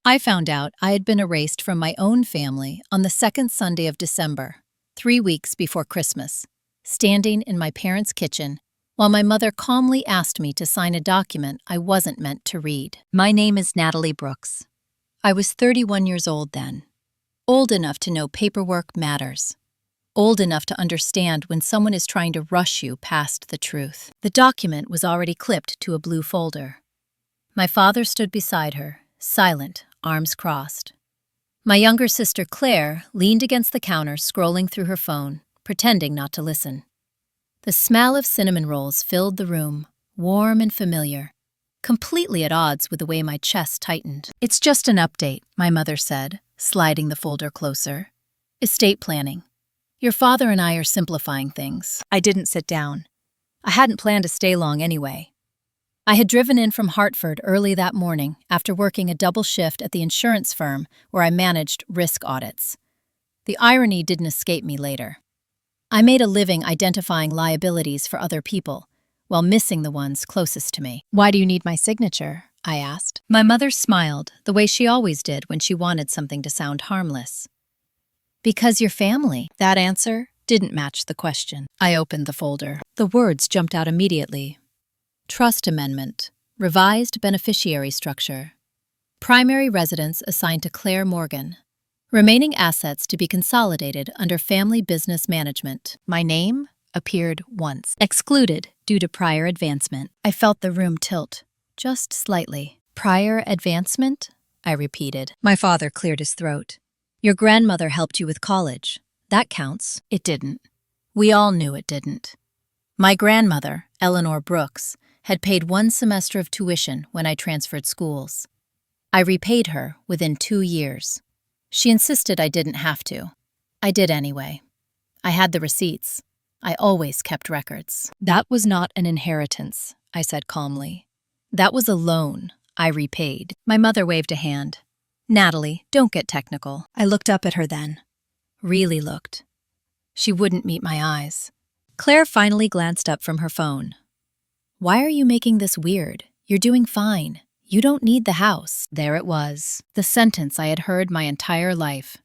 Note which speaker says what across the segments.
Speaker 1: I found out I had been erased from my own family on the second Sunday of December, 3 weeks before Christmas, standing in my parents' kitchen while my mother calmly asked me to sign a document I wasn't meant to read. My name is Natalie Brooks. I was 31 years old then, old enough to know paperwork matters, old enough to understand when someone is trying to rush you past the truth. The document was already clipped to a blue folder. My father stood beside her, silent, arms crossed. My younger sister Claire leaned against the counter, scrolling through her phone, pretending not to listen. The smell of cinnamon rolls filled the room, warm and familiar, completely at odds with the way my chest tightened. "It's just an update," my mother said, sliding the folder closer. "Estate planning. Your father and I are simplifying things." I didn't sit down. I hadn't planned to stay long anyway. I had driven in from Hartford early that morning after working a double shift at the insurance firm where I managed risk audits. The irony didn't escape me later. I made a living identifying liabilities for other people, while missing the ones closest to me. "Why do you need my signature?" I asked. My mother smiled, the way she always did when she wanted something to sound harmless. "Because you're family." That answer didn't match the question. I opened the folder. The words jumped out immediately. Trust Amendment, Revised Beneficiary Structure, Primary Residence assigned to Claire Morgan, Remaining assets to be consolidated under Family Business Management. My name appeared once. Excluded due to prior advancement. I felt the room tilt, just slightly. "Prior advancement?" I repeated. My father cleared his throat. "Your grandmother helped you with college. That counts." It didn't. We all knew it didn't. My grandmother, Eleanor Brooks, had paid 1 semester of tuition when I transferred schools. I repaid her within 2 years. She insisted I didn't have to. I did anyway. I had the receipts. I always kept records. "That was not an inheritance," I said calmly. "That was a loan I repaid." My mother waved a hand. "Natalie, don't get technical." I looked up at her then. Really looked. She wouldn't meet my eyes. Claire finally glanced up from her phone. "Why are you making this weird? You're doing fine. You don't need the house." There it was, the sentence I had heard my entire life,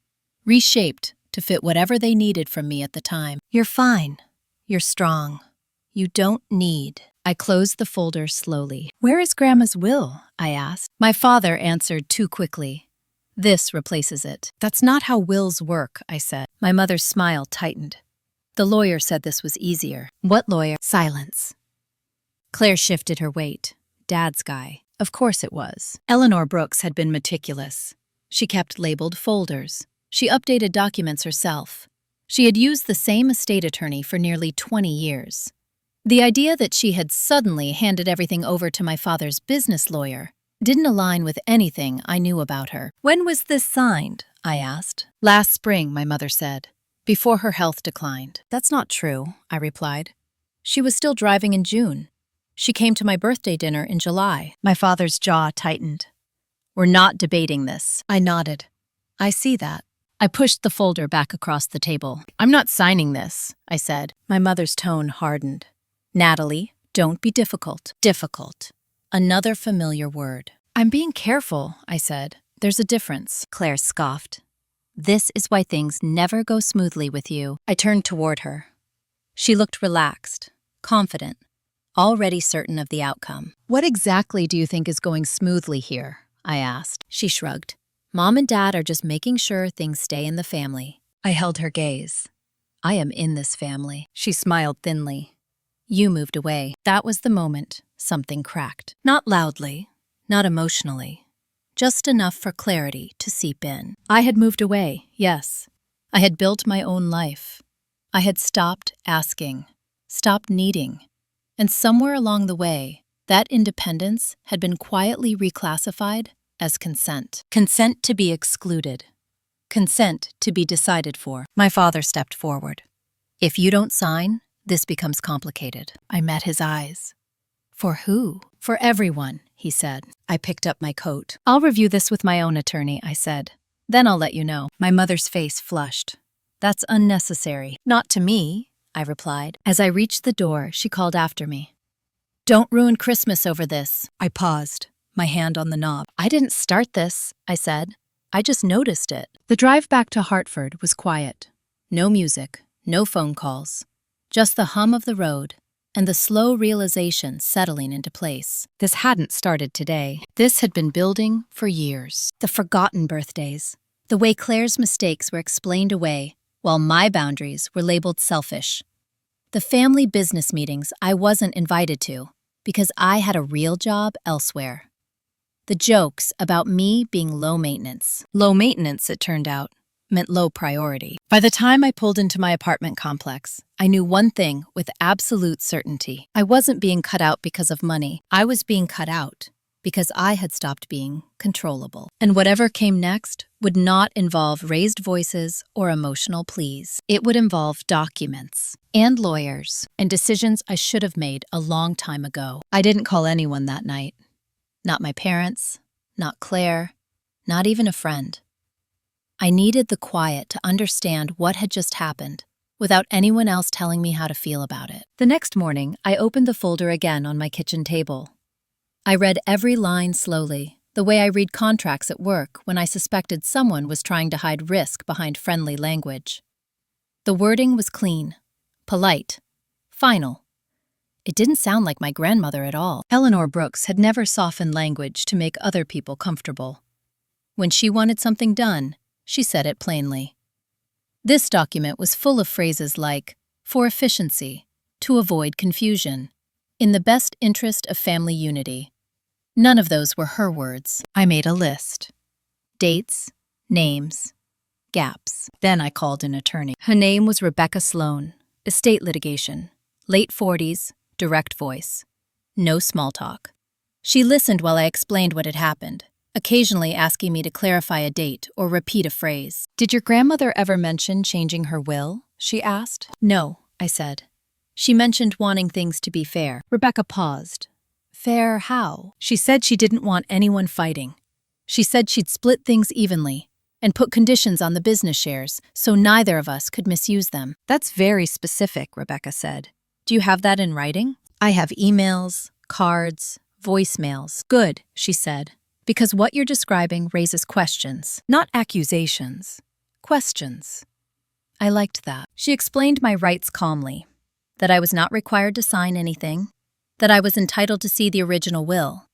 Speaker 1: reshaped to fit whatever they needed from me at the time. "You're fine. You're strong. You don't need." I closed the folder slowly. "Where is Grandma's will?" I asked. My father answered too quickly. "This replaces it." "That's not how wills work," I said. My mother's smile tightened. "The lawyer said this was easier." "What lawyer?" Silence. Claire shifted her weight. "Dad's guy." Of course it was. Eleanor Brooks had been meticulous. She kept labeled folders. She updated documents herself. She had used the same estate attorney for nearly 20 years. The idea that she had suddenly handed everything over to my father's business lawyer didn't align with anything I knew about her. "When was this signed?" I asked. "Last spring," my mother said, "before her health declined." "That's not true," I replied. "She was still driving in June. She came to my birthday dinner in July." My father's jaw tightened. "We're not debating this." I nodded. "I see that." I pushed the folder back across the table. "I'm not signing this," I said. My mother's tone hardened. "Natalie, don't be difficult." Difficult. Another familiar word. "I'm being careful," I said. "There's a difference." Claire scoffed. "This is why things never go smoothly with you." I turned toward her. She looked relaxed, confident, already certain of the outcome. "What exactly do you think is going smoothly here?" I asked. She shrugged. "Mom and Dad are just making sure things stay in the family." I held her gaze. "I am in this family." She smiled thinly. "You moved away." That was the moment something cracked. Not loudly, not emotionally, just enough for clarity to seep in. I had moved away, yes. I had built my own life. I had stopped asking, stopped needing. And somewhere along the way, that independence had been quietly reclassified as consent. Consent to be excluded. Consent to be decided for. My father stepped forward. "If you don't sign, this becomes complicated." I met his eyes. "For who?" "For everyone," he said. I picked up my coat. "I'll review this with my own attorney," I said. "Then I'll let you know." My mother's face flushed. "That's unnecessary." "Not to me," I replied. As I reached the door, she called after me. "Don't ruin Christmas over this." I paused, my hand on the knob. "I didn't start this," I said. "I just noticed it." The drive back to Hartford was quiet. No music, no phone calls, just the hum of the road and the slow realization settling into place. This hadn't started today. This had been building for years. The forgotten birthdays, the way Claire's mistakes were explained away while my boundaries were labeled selfish. The family business meetings I wasn't invited to because I had a real job elsewhere. The jokes about me being low maintenance. Low maintenance, it turned out, meant low priority. By the time I pulled into my apartment complex, I knew one thing with absolute certainty. I wasn't being cut out because of money. I was being cut out because I had stopped being controllable. And whatever came next would not involve raised voices or emotional pleas. It would involve documents and lawyers and decisions I should have made a long time ago. I didn't call anyone that night. Not my parents, not Claire, not even a friend. I needed the quiet to understand what had just happened without anyone else telling me how to feel about it. The next morning, I opened the folder again on my kitchen table. I read every line slowly, the way I read contracts at work when I suspected someone was trying to hide risk behind friendly language. The wording was clean, polite, final. It didn't sound like my grandmother at all. Eleanor Brooks had never softened language to make other people comfortable. When she wanted something done, she said it plainly. This document was full of phrases like, "for efficiency," "to avoid confusion," "in the best interest of family unity." None of those were her words. I made a list. Dates, names, gaps. Then I called an attorney. Her name was Rebecca Sloan. Estate litigation. Late 40s, direct voice. No small talk. She listened while I explained what had happened, occasionally asking me to clarify a date or repeat a phrase. "Did your grandmother ever mention changing her will?" she asked. "No," I said. "She mentioned wanting things to be fair." Rebecca paused. "Fair how?" "She said she didn't want anyone fighting. She said she'd split things evenly and put conditions on the business shares so neither of us could misuse them." "That's very specific," Rebecca said. "Do you have that in writing?" "I have emails, cards, voicemails." "Good," she said. "Because what you're describing raises questions, not accusations. Questions." I liked that. She explained my rights calmly, that I was not required to sign anything, that I was entitled to see the original will,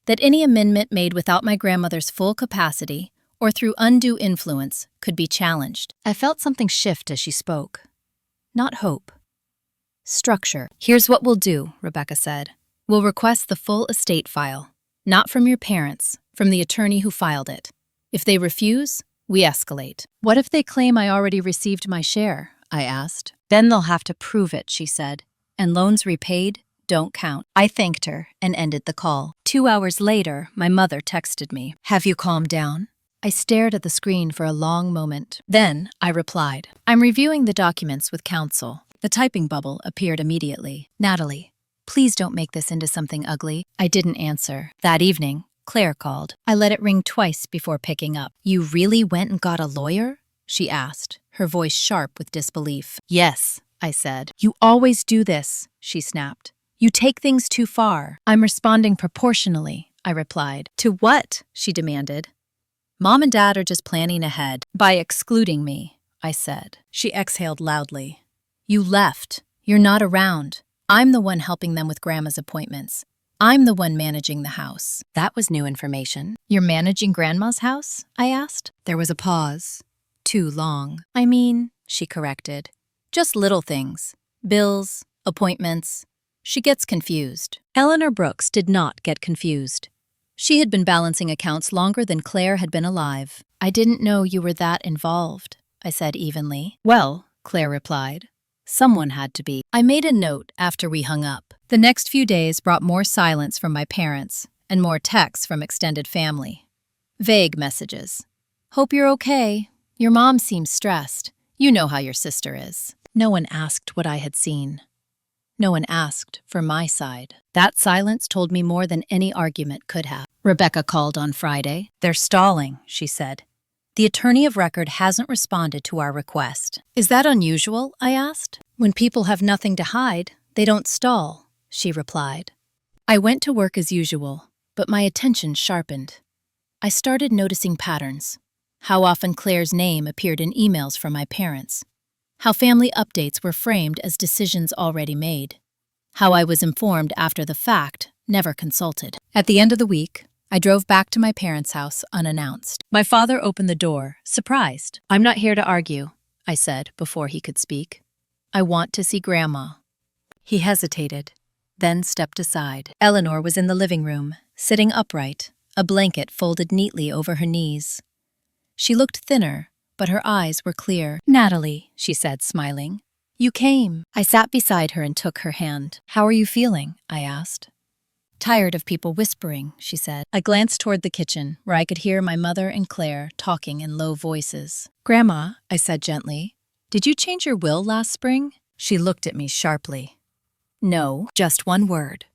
Speaker 1: that any amendment made without my grandmother's full capacity or through undue influence could be challenged. I felt something shift as she spoke. Not hope. Structure. "Here's what we'll do," Rebecca said. "We'll request the full estate file. Not from your parents, from the attorney who filed it. If they refuse, we escalate." "What if they claim I already received my share?" I asked. "Then they'll have to prove it," she said. "And loans repaid don't count." I thanked her and ended the call. 2 hours later, my mother texted me. "Have you calmed down?" I stared at the screen for a long moment. Then I replied, "I'm reviewing the documents with counsel." The typing bubble appeared immediately. "Natalie, please don't make this into something ugly." I didn't answer. That evening, Claire called. I let it ring twice before picking up. "You really went and got a lawyer?" she asked, her voice sharp with disbelief. "Yes," I said. "You always do this," she snapped. "You take things too far." "I'm responding proportionally," I replied. "To what?" she demanded. "Mom and Dad are just planning ahead." "By excluding me," I said. She exhaled loudly. "You left. You're not around. I'm the one helping them with Grandma's appointments. I'm the one managing the house." That was new information. "You're managing Grandma's house?" I asked. There was a pause. Too long. "I mean," she corrected, "just little things. Bills, appointments." She gets confused. Eleanor Brooks did not get confused. She had been balancing accounts longer than Claire had been alive. "I didn't know you were that involved," I said evenly. "Well," Claire replied, "someone had to be." I made a note after we hung up. The next few days brought more silence from my parents and more texts from extended family. Vague messages. "Hope you're okay. Your mom seems stressed. You know how your sister is." No one asked what I had seen. No one asked for my side. That silence told me more than any argument could have. Rebecca called on Friday. "They're stalling," she said. "The attorney of record hasn't responded to our request." "Is that unusual?" I asked. "When people have nothing to hide, they don't stall," she replied. I went to work as usual, but my attention sharpened. I started noticing patterns. How often Claire's name appeared in emails from my parents. How family updates were framed as decisions already made. How I was informed after the fact, never consulted. At the end of the week, I drove back to my parents' house unannounced. My father opened the door, surprised. "I'm not here to argue," I said before he could speak. "I want to see Grandma." He hesitated, then stepped aside. Eleanor was in the living room, sitting upright, a blanket folded neatly over her knees. She looked thinner, but her eyes were clear. "Natalie," she said, smiling. "You came." I sat beside her and took her hand. "How are you feeling?" I asked. "Tired of people whispering," she said. I glanced toward the kitchen, where I could hear my mother and Claire talking in low voices. "Grandma," I said gently, "did you change your will last spring?" She looked at me sharply. "No, just one word.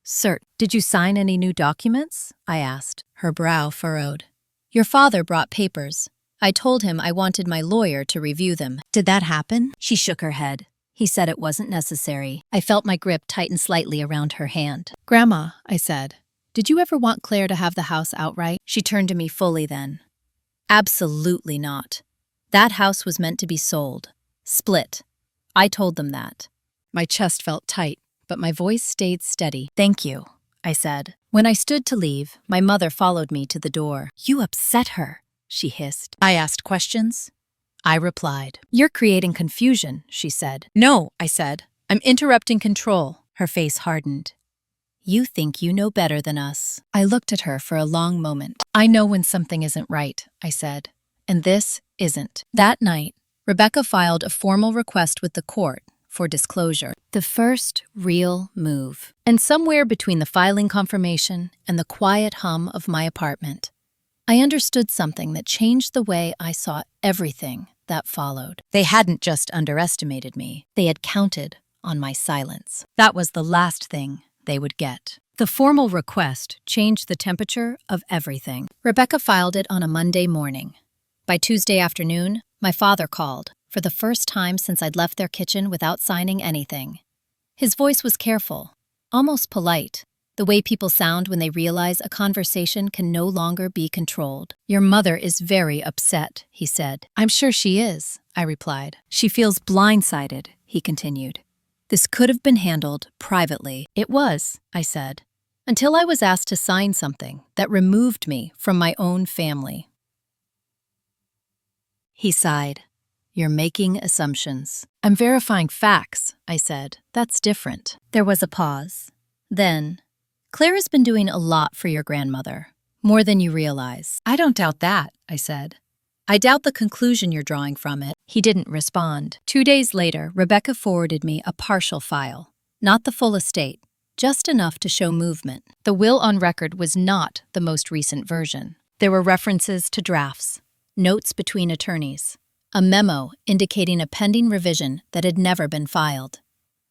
Speaker 1: Cert. Did you sign any new documents?" I asked. Her brow furrowed. "Your father brought papers. I told him I wanted my lawyer to review them. Did that happen?" She shook her head. He said it wasn't necessary. I felt my grip tighten slightly around her hand. "Grandma," I said, "did you ever want Claire to have the house outright?" She turned to me fully then. "Absolutely not. That house was meant to be sold. Split. I told them that." My chest felt tight, but my voice stayed steady. "Thank you," I said. When I stood to leave, my mother followed me to the door. "You upset her," she hissed. I asked questions. I replied. "You're creating confusion," she said. "No," I said. "I'm interrupting control." Her face hardened. "You think you know better than us." I looked at her for a long moment. "I know when something isn't right," I said. "And this isn't." That night, Rebecca filed a formal request with the court for disclosure. The first real move. And somewhere between the filing confirmation and the quiet hum of my apartment, I understood something that changed the way I saw everything that followed. They hadn't just underestimated me. They had counted on my silence. That was the last thing they would get. The formal request changed the temperature of everything. Rebecca filed it on a Monday morning. By Tuesday afternoon, my father called, for the first time since I'd left their kitchen without signing anything. His voice was careful, almost polite, the way people sound when they realize a conversation can no longer be controlled. "Your mother is very upset," he said. "I'm sure she is," I replied. "She feels blindsided," he continued. "This could have been handled privately." "It was," I said, until I was asked to sign something that removed me from my own family. He sighed. "You're making assumptions." "I'm verifying facts," I said. "That's different." There was a pause. Then, "Claire has been doing a lot for your grandmother, more than you realize." "I don't doubt that," I said. "I doubt the conclusion you're drawing from it." He didn't respond. 2 days later, Rebecca forwarded me a partial file. Not the full estate, just enough to show movement. The will on record was not the most recent version. There were references to drafts, notes between attorneys, a memo indicating a pending revision that had never been filed.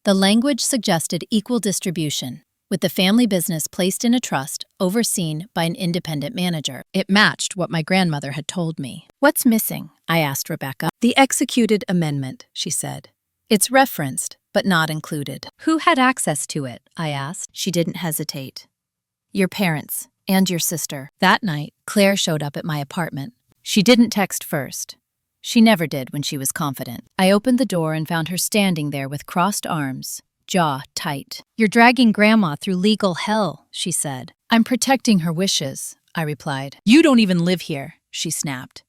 Speaker 1: The language suggested equal distribution, with the family business placed in a trust overseen by an independent manager. It matched what my grandmother had told me. "What's missing?" I asked Rebecca. "The executed amendment," she said. "It's referenced, but not included." "Who had access to it?" I asked. She didn't hesitate. "Your parents and your sister." That night, Claire showed up at my apartment. She didn't text first. She never did when she was confident. I opened the door and found her standing there with crossed arms, jaw tight. "You're dragging Grandma through legal hell," she said. "I'm protecting her wishes," I replied. "You don't even live here," she snapped.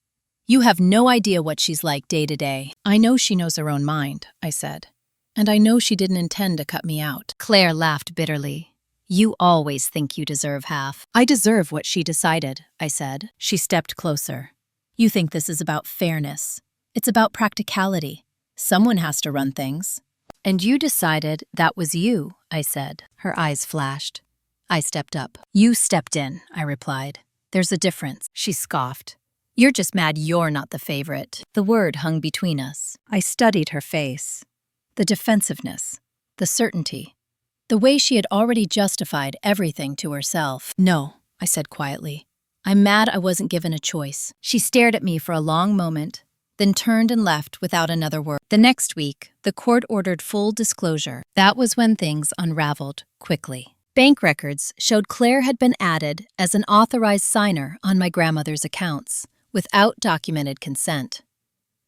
Speaker 1: "You have no idea what she's like day to day." "I know she knows her own mind," I said. "And I know she didn't intend to cut me out." Claire laughed bitterly. "You always think you deserve half." "I deserve what she decided," I said. She stepped closer. "You think this is about fairness. It's about practicality. Someone has to run things." "And you decided that was you," I said. Her eyes flashed. I stepped up. "You stepped in," I replied. "There's a difference." She scoffed. "You're just mad you're not the favorite." The word hung between us. I studied her face. The defensiveness, the certainty, the way she had already justified everything to herself. "No," I said quietly. "I'm mad I wasn't given a choice." She stared at me for a long moment, then turned and left without another word. The next week, the court ordered full disclosure. That was when things unraveled quickly. Bank records showed Claire had been added as an authorized signer on my grandmother's accounts without documented consent.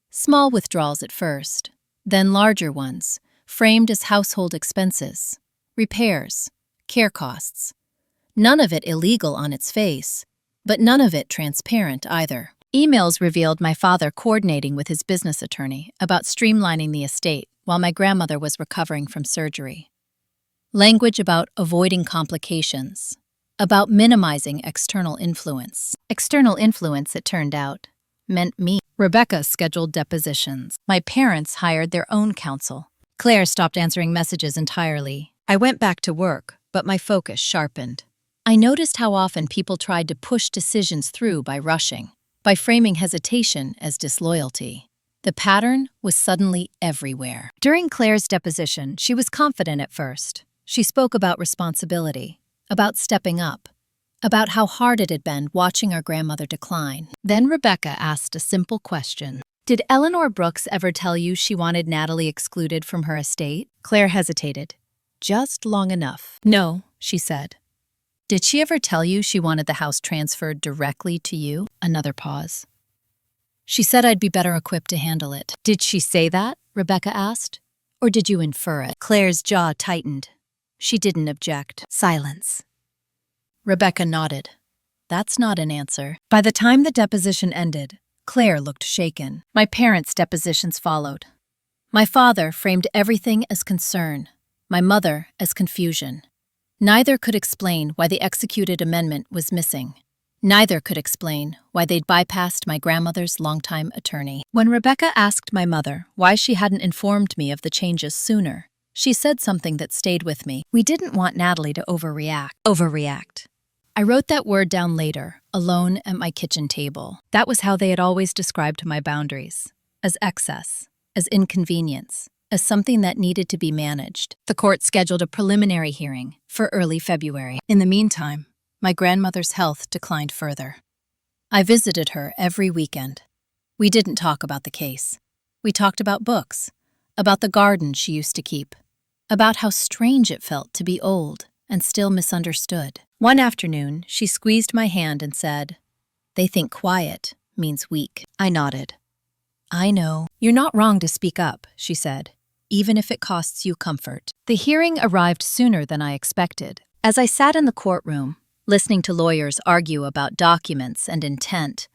Speaker 1: Small withdrawals at first, then larger ones, framed as household expenses, repairs, care costs. None of it illegal on its face, but none of it transparent either. Emails revealed my father coordinating with his business attorney about streamlining the estate while my grandmother was recovering from surgery. Language about avoiding complications, about minimizing external influence. External influence, it turned out, meant me. Rebecca scheduled depositions. My parents hired their own counsel. Claire stopped answering messages entirely. I went back to work, but my focus sharpened. I noticed how often people tried to push decisions through by rushing, by framing hesitation as disloyalty. The pattern was suddenly everywhere. During Claire's deposition, she was confident at first. She spoke about responsibility, about stepping up, about how hard it had been watching our grandmother decline. Then Rebecca asked a simple question. Did Eleanor Brooks ever tell you she wanted Natalie excluded from her estate? Claire hesitated, just long enough. No, she said. Did she ever tell you she wanted the house transferred directly to you? Another pause. She said I'd be better equipped to handle it. Did she say that? Rebecca asked. Or did you infer it? Claire's jaw tightened. She didn't object. Silence. Rebecca nodded. That's not an answer. By the time the deposition ended, Claire looked shaken. My parents' depositions followed. My father framed everything as concern, my mother as confusion. Neither could explain why the executed amendment was missing. Neither could explain why they'd bypassed my grandmother's longtime attorney. When Rebecca asked my mother why she hadn't informed me of the changes sooner, she said something that stayed with me. We didn't want Natalie to overreact. I wrote that word down later, alone at my kitchen table. That was how they had always described my boundaries. As excess, as inconvenience, as something that needed to be managed. The court scheduled a preliminary hearing for early February. In the meantime, my grandmother's health declined further. I visited her every weekend. We didn't talk about the case. We talked about books, about the garden she used to keep, about how strange it felt to be old and still misunderstood. One afternoon, she squeezed my hand and said, "They think quiet means weak." I nodded. "I know. You're not wrong to speak up," she said, "even if it costs you comfort." The hearing arrived sooner than I expected. As I sat in the courtroom, listening to lawyers argue about documents and intent,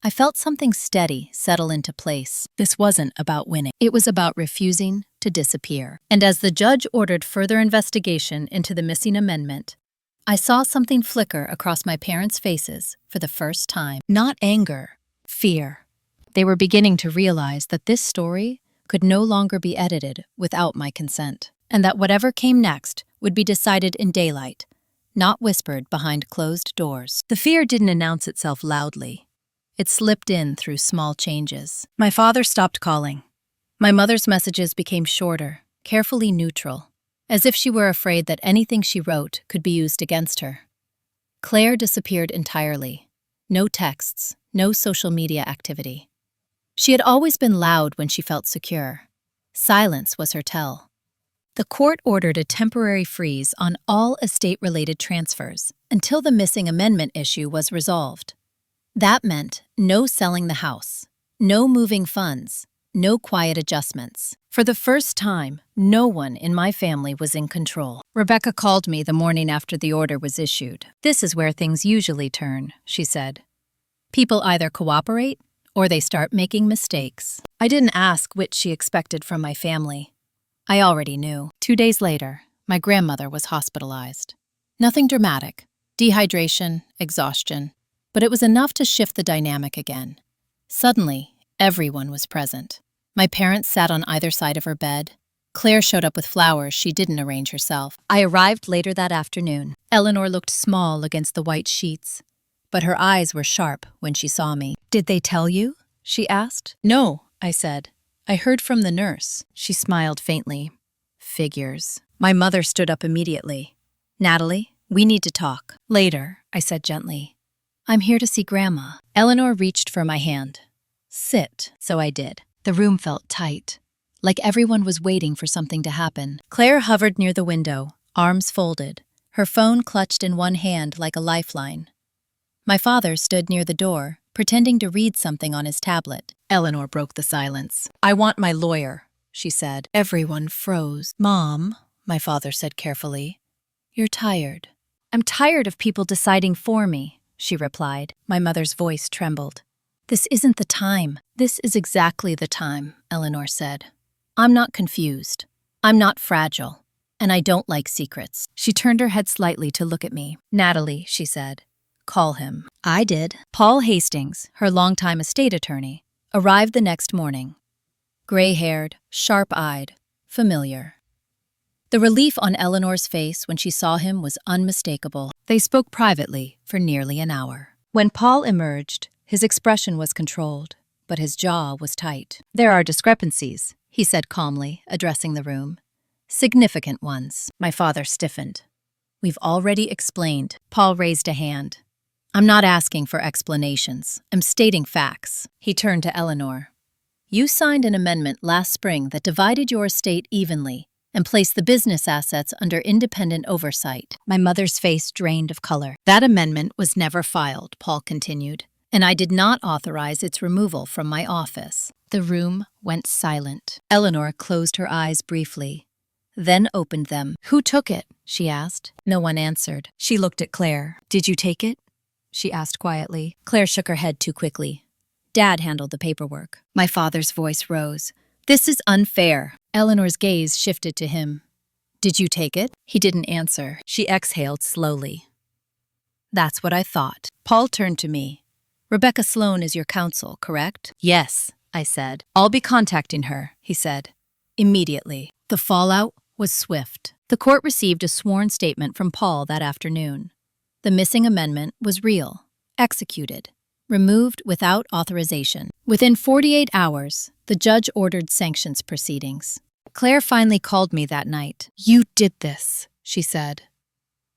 Speaker 1: I felt something steady settle into place. This wasn't about winning. It was about refusing to disappear. And as the judge ordered further investigation into the missing amendment, I saw something flicker across my parents' faces for the first time. Not anger, fear. They were beginning to realize that this story could no longer be edited without my consent, and that whatever came next would be decided in daylight, not whispered behind closed doors. The fear didn't announce itself loudly. It slipped in through small changes. My father stopped calling. My mother's messages became shorter, carefully neutral, as if she were afraid that anything she wrote could be used against her. Claire disappeared entirely. No texts, no social media activity. She had always been loud when she felt secure. Silence was her tell. The court ordered a temporary freeze on all estate-related transfers until the missing amendment issue was resolved. That meant no selling the house, no moving funds, no quiet adjustments. For the first time, no one in my family was in control. Rebecca called me the morning after the order was issued. "This is where things usually turn," she said. "People either cooperate or they start making mistakes." I didn't ask which she expected from my family. I already knew. 2 days later, my grandmother was hospitalized. Nothing dramatic, dehydration, exhaustion, but it was enough to shift the dynamic again. Suddenly, everyone was present. My parents sat on either side of her bed. Claire showed up with flowers she didn't arrange herself. I arrived later that afternoon. Eleanor looked small against the white sheets, but her eyes were sharp when she saw me. "Did they tell you?" she asked. "No," I said. "I heard from the nurse." She smiled faintly. "Figures." My mother stood up immediately. "Natalie, we need to talk." "Later," I said gently. "I'm here to see Grandma." Eleanor reached for my hand. "Sit." So I did. The room felt tight, like everyone was waiting for something to happen. Claire hovered near the window, arms folded, her phone clutched in one hand like a lifeline. My father stood near the door, pretending to read something on his tablet. Eleanor broke the silence. "I want my lawyer," she said. Everyone froze. "Mom," my father said carefully, "you're tired." "I'm tired of people deciding for me," she replied. My mother's voice trembled. "This isn't the time." "This is exactly the time," Eleanor said. "I'm not confused. I'm not fragile. And I don't like secrets." She turned her head slightly to look at me. "Natalie," she said, "call him." I did. Paul Hastings, her longtime estate attorney, arrived the next morning. Gray-haired, sharp-eyed, familiar. The relief on Eleanor's face when she saw him was unmistakable. They spoke privately for nearly an hour. When Paul emerged, his expression was controlled, but his jaw was tight. "There are discrepancies," he said calmly, addressing the room. "Significant ones." My father stiffened. "We've already explained." Paul raised a hand. "I'm not asking for explanations. I'm stating facts." He turned to Eleanor. "You signed an amendment last spring that divided your estate evenly and placed the business assets under independent oversight." My mother's face drained of color. "That amendment was never filed," Paul continued, "and I did not authorize its removal from my office." The room went silent. Eleanor closed her eyes briefly, then opened them. "Who took it?" she asked. No one answered. She looked at Claire. "Did you take it?" she asked quietly. Claire shook her head too quickly. "Dad handled the paperwork." My father's voice rose. "This is unfair." Eleanor's gaze shifted to him. "Did you take it?" He didn't answer. She exhaled slowly. "That's what I thought." Paul turned to me. "Rebecca Sloan is your counsel, correct?" "Yes," I said. "I'll be contacting her," he said. "Immediately." The fallout was swift. The court received a sworn statement from Paul that afternoon. The missing amendment was real, executed, removed without authorization. Within 48 hours, the judge ordered sanctions proceedings. Claire finally called me that night. "You did this," she said.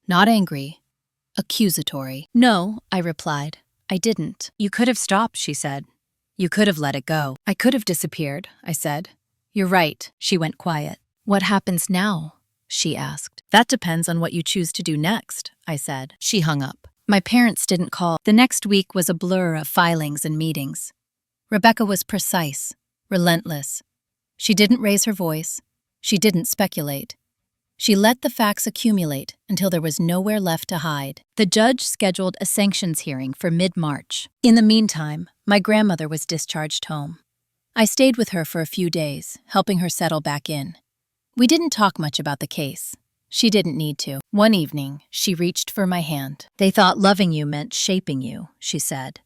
Speaker 1: Not angry, accusatory. "No," I replied. "I didn't." "You could have stopped," she said. "You could have let it go." "I could have disappeared," I said. "You're right." She went quiet. "What happens now?" she asked. "That depends on what you choose to do next," I said. She hung up. My parents didn't call. The next week was a blur of filings and meetings. Rebecca was precise, relentless. She didn't raise her voice. She didn't speculate. She let the facts accumulate until there was nowhere left to hide. The judge scheduled a sanctions hearing for mid-March. In the meantime, my grandmother was discharged home. I stayed with her for a few days, helping her settle back in. We didn't talk much about the case. She didn't need to. One evening, she reached for my hand. "They thought loving you meant shaping you," she said.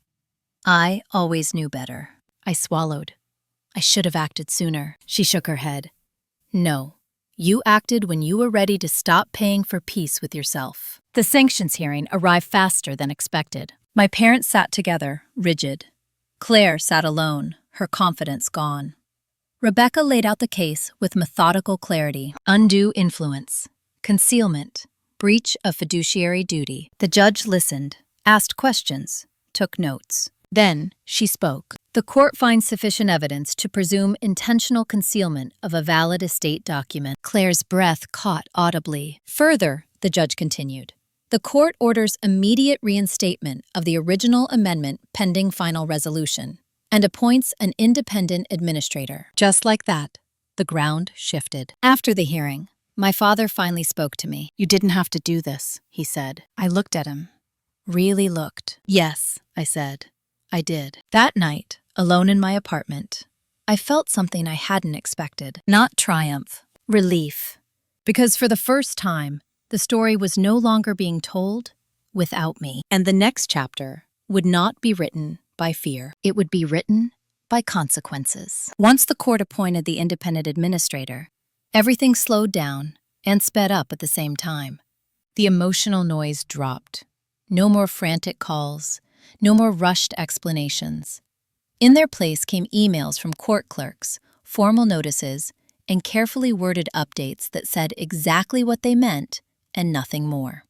Speaker 1: I always knew better. I swallowed. "I should have acted sooner." She shook her head. "No, you acted when you were ready to stop paying for peace with yourself." The sanctions hearing arrived faster than expected. My parents sat together, rigid. Claire sat alone, her confidence gone. Rebecca laid out the case with methodical clarity. Undue influence, concealment, breach of fiduciary duty. The judge listened, asked questions, took notes. Then she spoke. "The court finds sufficient evidence to presume intentional concealment of a valid estate document." Claire's breath caught audibly. "Further," the judge continued, "the court orders immediate reinstatement of the original amendment pending final resolution and appoints an independent administrator." Just like that, the ground shifted. After the hearing, my father finally spoke to me. "You didn't have to do this," he said. I looked at him. Really looked. "Yes," I said. "I did." That night, alone in my apartment, I felt something I hadn't expected. Not triumph, relief. Because for the first time, the story was no longer being told without me. And the next chapter would not be written by fear. It would be written by consequences. Once the court appointed the independent administrator, everything slowed down and sped up at the same time. The emotional noise dropped. No more frantic calls, no more rushed explanations. In their place came emails from court clerks, formal notices, and carefully worded updates that said exactly what they meant and nothing more.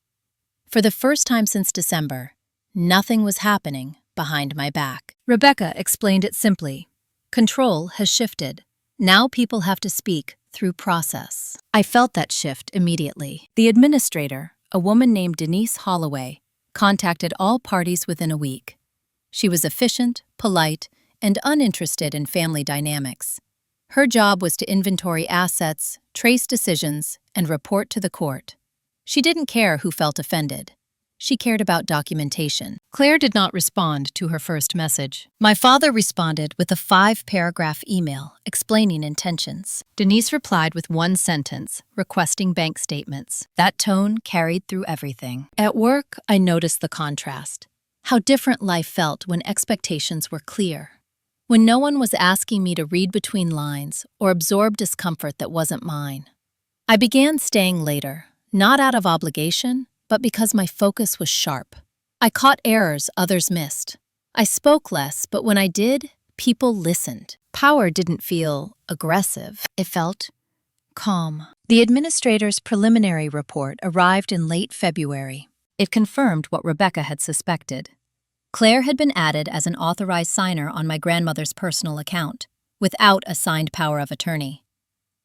Speaker 1: For the first time since December, nothing was happening behind my back. Rebecca explained it simply. Control has shifted. Now people have to speak through process. I felt that shift immediately. The administrator, a woman named Denise Holloway, contacted all parties within a week. She was efficient, polite, and uninterested in family dynamics. Her job was to inventory assets, trace decisions, and report to the court. She didn't care who felt offended. She cared about documentation. Claire did not respond to her first message. My father responded with a 5-paragraph email explaining intentions. Denise replied with one sentence, requesting bank statements. That tone carried through everything. At work, I noticed the contrast. How different life felt when expectations were clear. When no one was asking me to read between lines or absorb discomfort that wasn't mine. I began staying later, not out of obligation, but because my focus was sharp. I caught errors others missed. I spoke less, but when I did, people listened. Power didn't feel aggressive. It felt calm. The administrator's preliminary report arrived in late February. It confirmed what Rebecca had suspected. Claire had been added as an authorized signer on my grandmother's personal account, without a signed power of attorney.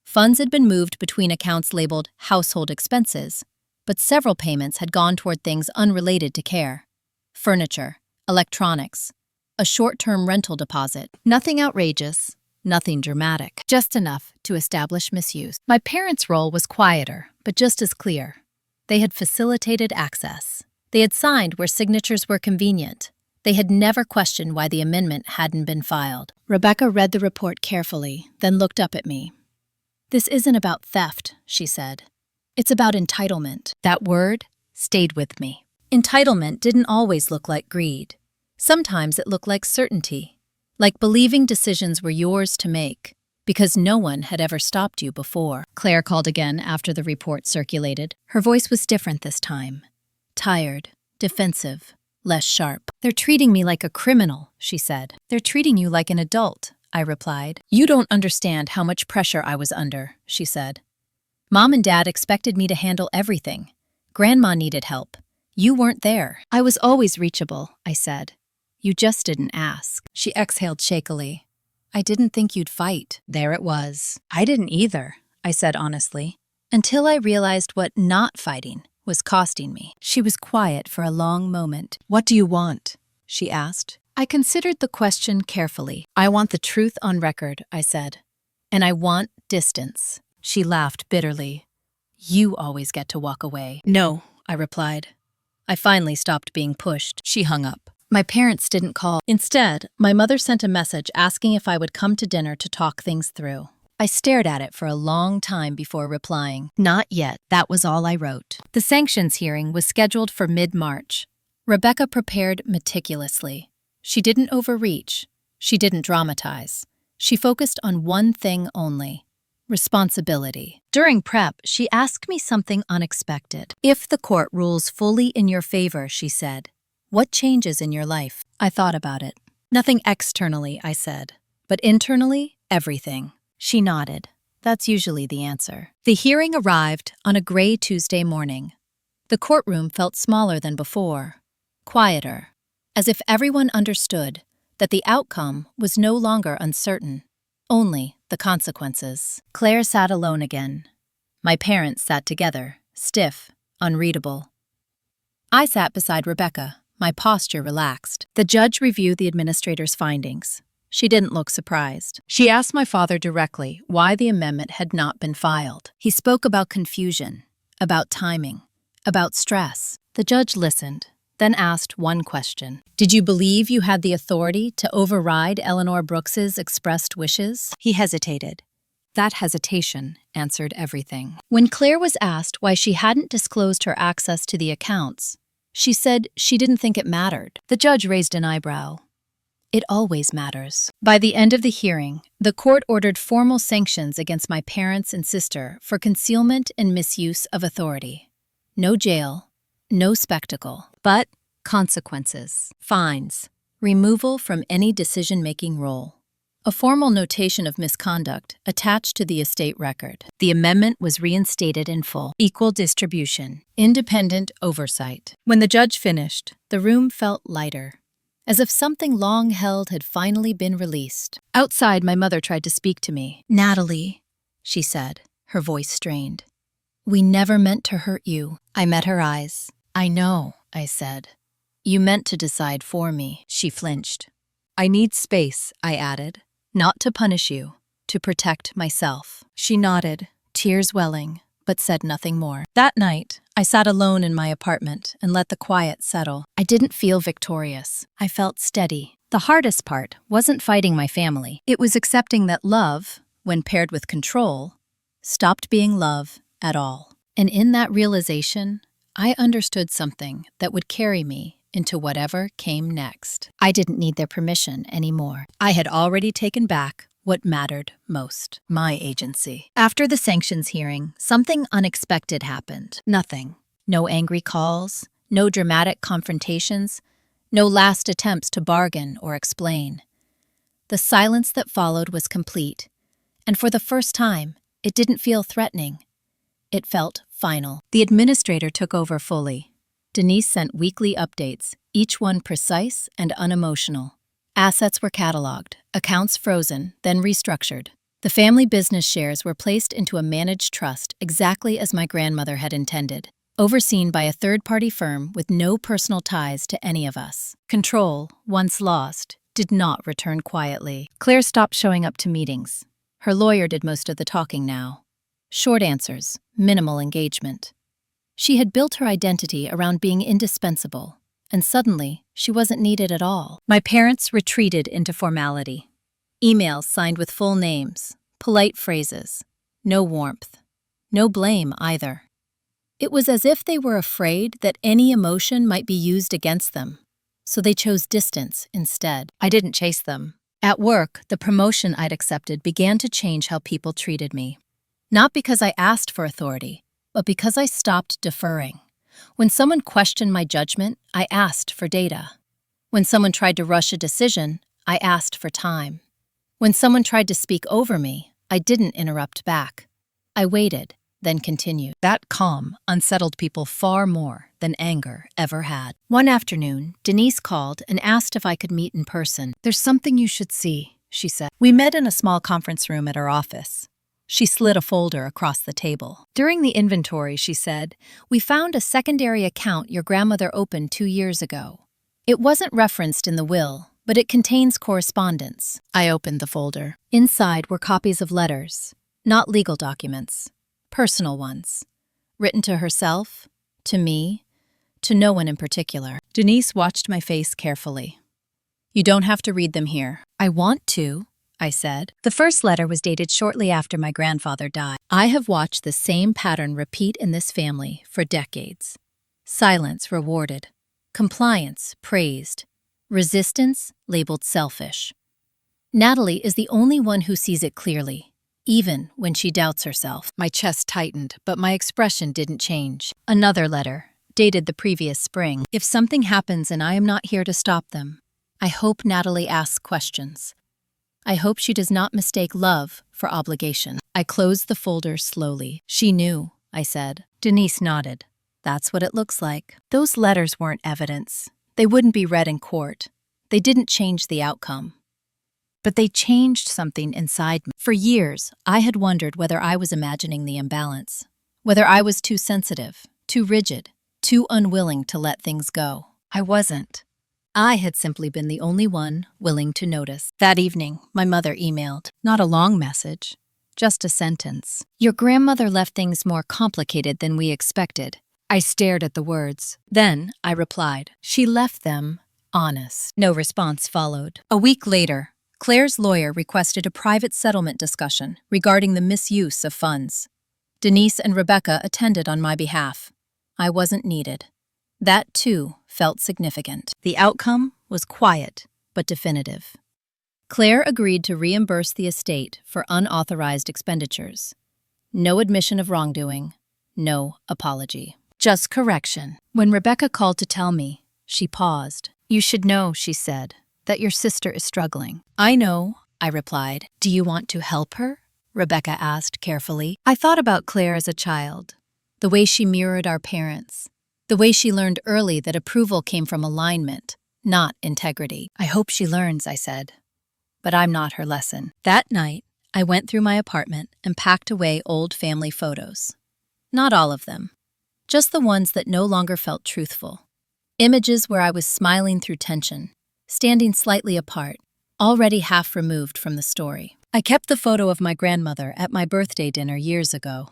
Speaker 1: Funds had been moved between accounts labeled household expenses, but several payments had gone toward things unrelated to care. Furniture, electronics, a short-term rental deposit. Nothing outrageous, nothing dramatic, just enough to establish misuse. My parents' role was quieter, but just as clear. They had facilitated access. They had signed where signatures were convenient. They had never questioned why the amendment hadn't been filed. Rebecca read the report carefully, then looked up at me. "This isn't about theft," she said. "It's about entitlement." That word stayed with me. Entitlement didn't always look like greed. Sometimes it looked like certainty, like believing decisions were yours to make, because no one had ever stopped you before. Claire called again after the report circulated. Her voice was different this time. Tired, defensive, less sharp. "They're treating me like a criminal," she said. "They're treating you like an adult," I replied. "You don't understand how much pressure I was under," she said. "Mom and Dad expected me to handle everything. Grandma needed help. You weren't there." "I was always reachable," I said. "You just didn't ask." She exhaled shakily. "I didn't think you'd fight." There it was. I didn't either, I said honestly, until I realized what not fighting was costing me. She was quiet for a long moment. "What do you want?" she asked. I considered the question carefully. "I want the truth on record," I said. "And I want distance." She laughed bitterly. "You always get to walk away." "No," I replied. I finally stopped being pushed. She hung up. My parents didn't call. Instead, my mother sent a message asking if I would come to dinner to talk things through. I stared at it for a long time before replying. "Not yet." That was all I wrote. The sanctions hearing was scheduled for mid-March. Rebecca prepared meticulously. She didn't overreach. She didn't dramatize. She focused on one thing only: responsibility. During prep, she asked me something unexpected. "If the court rules fully in your favor," she said, "what changes in your life?" I thought about it. "Nothing externally," I said, "but internally, everything." She nodded. That's usually the answer. The hearing arrived on a gray Tuesday morning. The courtroom felt smaller than before, quieter, as if everyone understood that the outcome was no longer uncertain, only the consequences. Claire sat alone again. My parents sat together, stiff, unreadable. I sat beside Rebecca, my posture relaxed. The judge reviewed the administrator's findings. She didn't look surprised. She asked my father directly why the amendment had not been filed. He spoke about confusion, about timing, about stress. The judge listened, then asked one question. "Did you believe you had the authority to override Eleanor Brooks's expressed wishes?" He hesitated. That hesitation answered everything. When Claire was asked why she hadn't disclosed her access to the accounts, she said she didn't think it mattered. The judge raised an eyebrow. "It always matters." By the end of the hearing, the court ordered formal sanctions against my parents and sister for concealment and misuse of authority. No jail, no spectacle, but consequences, fines, removal from any decision-making role. A formal notation of misconduct attached to the estate record. The amendment was reinstated in full. Equal distribution, independent oversight. When the judge finished, the room felt lighter, as if something long held had finally been released. Outside, my mother tried to speak to me. "Natalie," she said, her voice strained. "We never meant to hurt you." I met her eyes. "I know," I said. "You meant to decide for me." She flinched. "I need space," I added. "Not to punish you, to protect myself." She nodded, tears welling, but said nothing more. That night, I sat alone in my apartment and let the quiet settle. I didn't feel victorious. I felt steady. The hardest part wasn't fighting my family. It was accepting that love, when paired with control, stopped being love at all. And in that realization, I understood something that would carry me into whatever came next. I didn't need their permission anymore. I had already taken back what mattered most, my agency. After the sanctions hearing, something unexpected happened. Nothing. No angry calls, no dramatic confrontations, no last attempts to bargain or explain. The silence that followed was complete, and for the first time, it didn't feel threatening. It felt final. The administrator took over fully. Denise sent weekly updates, each one precise and unemotional. Assets were cataloged, accounts frozen, then restructured. The family business shares were placed into a managed trust exactly as my grandmother had intended, overseen by a third-party firm with no personal ties to any of us. Control, once lost, did not return quietly. Claire stopped showing up to meetings. Her lawyer did most of the talking now. Short answers, minimal engagement. She had built her identity around being indispensable, and suddenly, she wasn't needed at all. My parents retreated into formality. Emails signed with full names, polite phrases, no warmth, no blame either. It was as if they were afraid that any emotion might be used against them, so they chose distance instead. I didn't chase them. At work, the promotion I'd accepted began to change how people treated me. Not because I asked for authority, but because I stopped deferring. When someone questioned my judgment, I asked for data. When someone tried to rush a decision, I asked for time. When someone tried to speak over me, I didn't interrupt back. I waited, then continued. That calm unsettled people far more than anger ever had. One afternoon, Denise called and asked if I could meet in person. "There's something you should see," she said. We met in a small conference room at her office. She slid a folder across the table. "During the inventory," she said, "we found a secondary account your grandmother opened 2 years ago. It wasn't referenced in the will, but it contains correspondence." I opened the folder. Inside were copies of letters, not legal documents, personal ones, written to herself, to me, to no one in particular. Denise watched my face carefully. "You don't have to read them here." "I want to," I said. The first letter was dated shortly after my grandfather died. I have watched the same pattern repeat in this family for decades. Silence rewarded, compliance praised, resistance labeled selfish. Natalie is the only one who sees it clearly, even when she doubts herself. My chest tightened, but my expression didn't change. Another letter, dated the previous spring. "If something happens and I am not here to stop them, I hope Natalie asks questions. I hope she does not mistake love for obligation." I closed the folder slowly. "She knew," I said. Denise nodded. "That's what it looks like." Those letters weren't evidence. They wouldn't be read in court. They didn't change the outcome. But they changed something inside me. For years, I had wondered whether I was imagining the imbalance, whether I was too sensitive, too rigid, too unwilling to let things go. I wasn't. I had simply been the only one willing to notice. That evening, my mother emailed. Not a long message, just a sentence. "Your grandmother left things more complicated than we expected." I stared at the words. Then I replied. "She left them honest." No response followed. A week later, Claire's lawyer requested a private settlement discussion regarding the misuse of funds. Denise and Rebecca attended on my behalf. I wasn't needed. That, too, felt significant. The outcome was quiet, but definitive. Claire agreed to reimburse the estate for unauthorized expenditures. No admission of wrongdoing, no apology. Just correction. When Rebecca called to tell me, she paused. "You should know," she said, "that your sister is struggling." "I know," I replied. "Do you want to help her?" Rebecca asked carefully. I thought about Claire as a child, the way she mirrored our parents, the way she learned early that approval came from alignment, not integrity. "I hope she learns," I said. "But I'm not her lesson." That night, I went through my apartment and packed away old family photos. Not all of them. Just the ones that no longer felt truthful. Images where I was smiling through tension, standing slightly apart, already half removed from the story. I kept the photo of my grandmother at my birthday dinner years ago.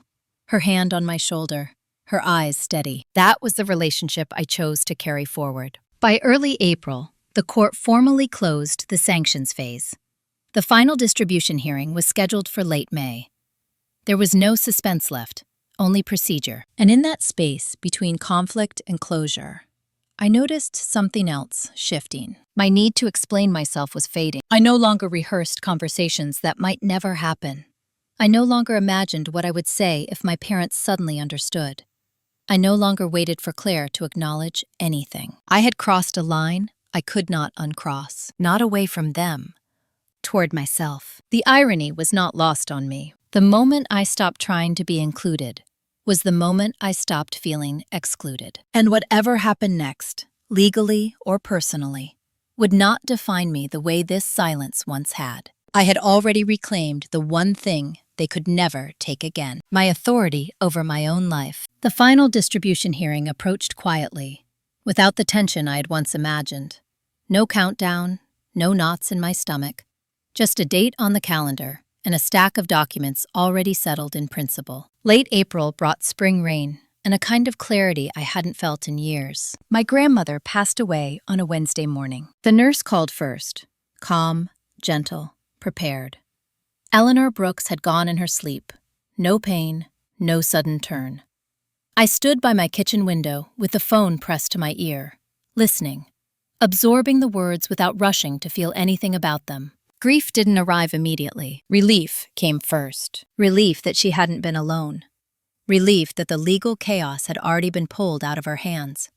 Speaker 1: Her hand on my shoulder, her eyes steady. That was the relationship I chose to carry forward. By early April, the court formally closed the sanctions phase. The final distribution hearing was scheduled for late May. There was no suspense left, only procedure. And in that space between conflict and closure, I noticed something else shifting. My need to explain myself was fading. I no longer rehearsed conversations that might never happen. I no longer imagined what I would say if my parents suddenly understood. I no longer waited for Claire to acknowledge anything. I had crossed a line I could not uncross, not away from them, toward myself. The irony was not lost on me. The moment I stopped trying to be included was the moment I stopped feeling excluded. And whatever happened next, legally or personally, would not define me the way this silence once had. I had already reclaimed the one thing they could never take again: my authority over my own life. The final distribution hearing approached quietly, without the tension I had once imagined. No countdown, no knots in my stomach, just a date on the calendar and a stack of documents already settled in principle. Late April brought spring rain and a kind of clarity I hadn't felt in years. My grandmother passed away on a Wednesday morning. The nurse called first, calm, gentle, prepared. Eleanor Brooks had gone in her sleep. No pain, no sudden turn. I stood by my kitchen window with the phone pressed to my ear, listening, absorbing the words without rushing to feel anything about them. Grief didn't arrive immediately. Relief came first. Relief that she hadn't been alone. Relief that the legal chaos had already been pulled out of her hands.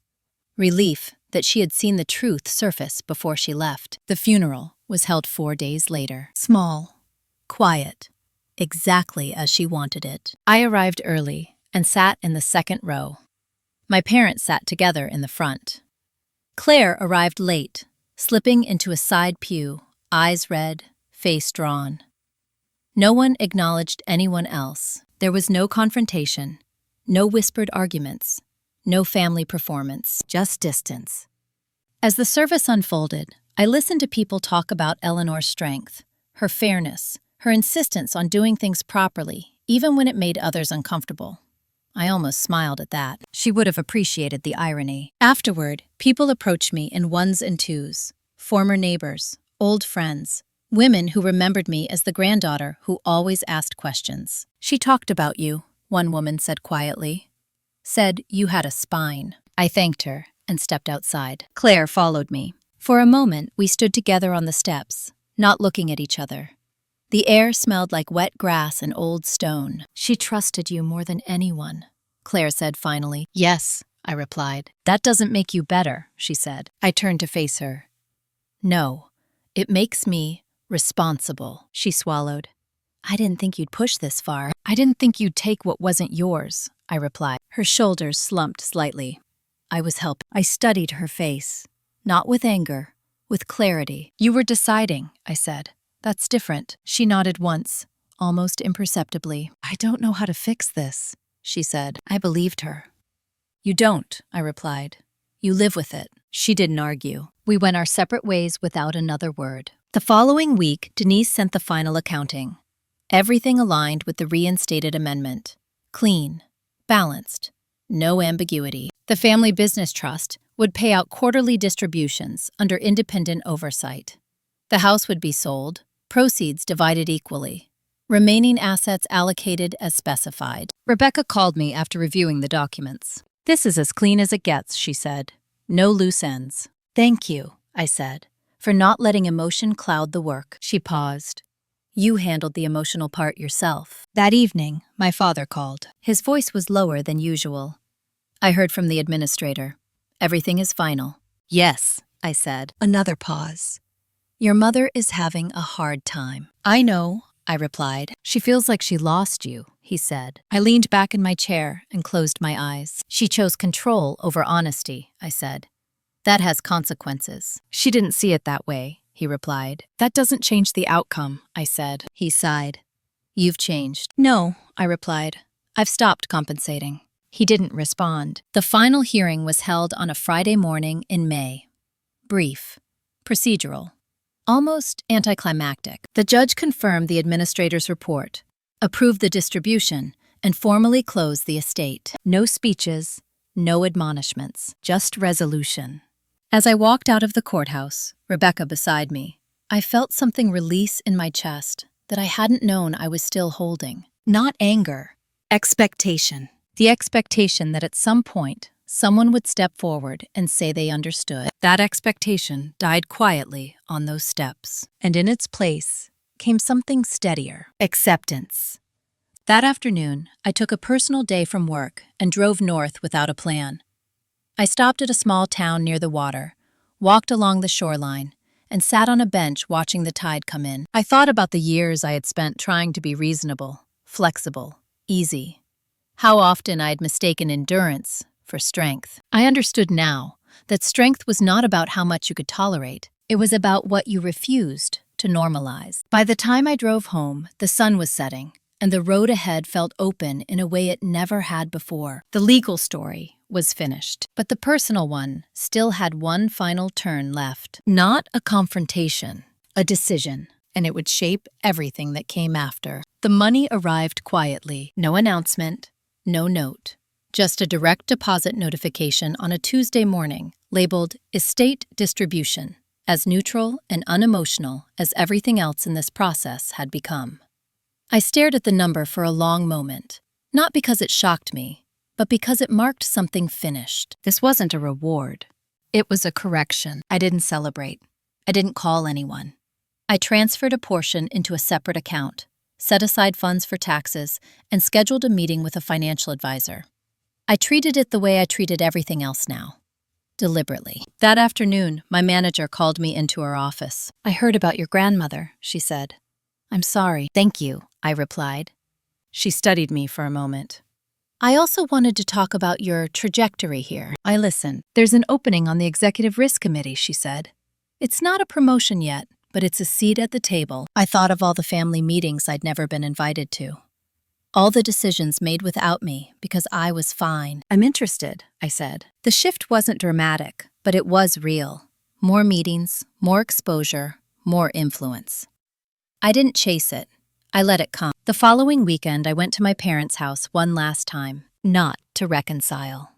Speaker 1: Relief that she had seen the truth surface before she left. The funeral was held 4 days later. Small, quiet, exactly as she wanted it. I arrived early and sat in the second row. My parents sat together in the front. Claire arrived late, slipping into a side pew, eyes red, face drawn. No one acknowledged anyone else. There was no confrontation, no whispered arguments, no family performance, just distance. As the service unfolded, I listened to people talk about Eleanor's strength, her fairness, her insistence on doing things properly, even when it made others uncomfortable. I almost smiled at that. She would have appreciated the irony. Afterward, people approached me in ones and twos, former neighbors, old friends, women who remembered me as the granddaughter who always asked questions. "She talked about you," one woman said quietly. Said you had a spine. I thanked her and stepped outside. Claire followed me. For a moment, we stood together on the steps, not looking at each other. The air smelled like wet grass and old stone. "She trusted you more than anyone," Claire said finally. "Yes," I replied. "That doesn't make you better," she said. I turned to face her. "No. It makes me responsible," she swallowed. "I didn't think you'd push this far. I didn't think you'd take what wasn't yours," I replied. Her shoulders slumped slightly. I was helping. I studied her face, not with anger, with clarity. "You were deciding," I said. "That's different." She nodded once, almost imperceptibly. "I don't know how to fix this," she said. I believed her. "You don't," I replied. "You live with it." She didn't argue. We went our separate ways without another word. The following week, Denise sent the final accounting. Everything aligned with the reinstated amendment. Clean, balanced, no ambiguity. The Family Business Trust would pay out quarterly distributions under independent oversight. The house would be sold, proceeds divided equally, remaining assets allocated as specified. Rebecca called me after reviewing the documents. "This is as clean as it gets," she said. "No loose ends." "Thank you," I said, "for not letting emotion cloud the work." She paused. "You handled the emotional part yourself." That evening, my father called. His voice was lower than usual. I heard from the administrator. "Everything is final." "Yes," I said. Another pause. "Your mother is having a hard time." "I know," I replied. "She feels like she lost you," he said. I leaned back in my chair and closed my eyes. "She chose control over honesty," I said. "That has consequences." "She didn't see it that way," he replied. "That doesn't change the outcome," I said. He sighed. "You've changed." "No," I replied. I've stopped compensating. He didn't respond. The final hearing was held on a Friday morning in May. Brief, procedural, almost anticlimactic. The judge confirmed the administrator's report, approved the distribution, and formally closed the estate. No speeches, no admonishments, just resolution. As I walked out of the courthouse, Rebecca beside me, I felt something release in my chest that I hadn't known I was still holding. Not anger, expectation. The expectation that at some point, someone would step forward and say they understood. That expectation died quietly on those steps, and in its place came something steadier. Acceptance. That afternoon, I took a personal day from work and drove north without a plan. I stopped at a small town near the water, walked along the shoreline, and sat on a bench watching the tide come in. I thought about the years I had spent trying to be reasonable, flexible, easy. How often I had mistaken endurance for strength. I understood now that strength was not about how much you could tolerate. It was about what you refused to normalize. By the time I drove home, the sun was setting, and the road ahead felt open in a way it never had before. The legal story was finished, but the personal one still had one final turn left. Not a confrontation, a decision, and it would shape everything that came after. The money arrived quietly, no announcement, no note, just a direct deposit notification on a Tuesday morning labeled Estate Distribution, as neutral and unemotional as everything else in this process had become. I stared at the number for a long moment, not because it shocked me, but because it marked something finished. This wasn't a reward. It was a correction. I didn't celebrate. I didn't call anyone. I transferred a portion into a separate account, set aside funds for taxes, and scheduled a meeting with a financial advisor. I treated it the way I treated everything else now, deliberately. That afternoon, my manager called me into her office. "I heard about your grandmother," she said. "I'm sorry." "Thank you," I replied. She studied me for a moment. "I also wanted to talk about your trajectory here." I listened. "There's an opening on the Executive Risk Committee," she said. "It's not a promotion yet, but it's a seat at the table." I thought of all the family meetings I'd never been invited to. All the decisions made without me because I was fine. "I'm interested," I said. The shift wasn't dramatic, but it was real. More meetings, more exposure, more influence. I didn't chase it. I let it come. The following weekend, I went to my parents' house one last time, not to reconcile,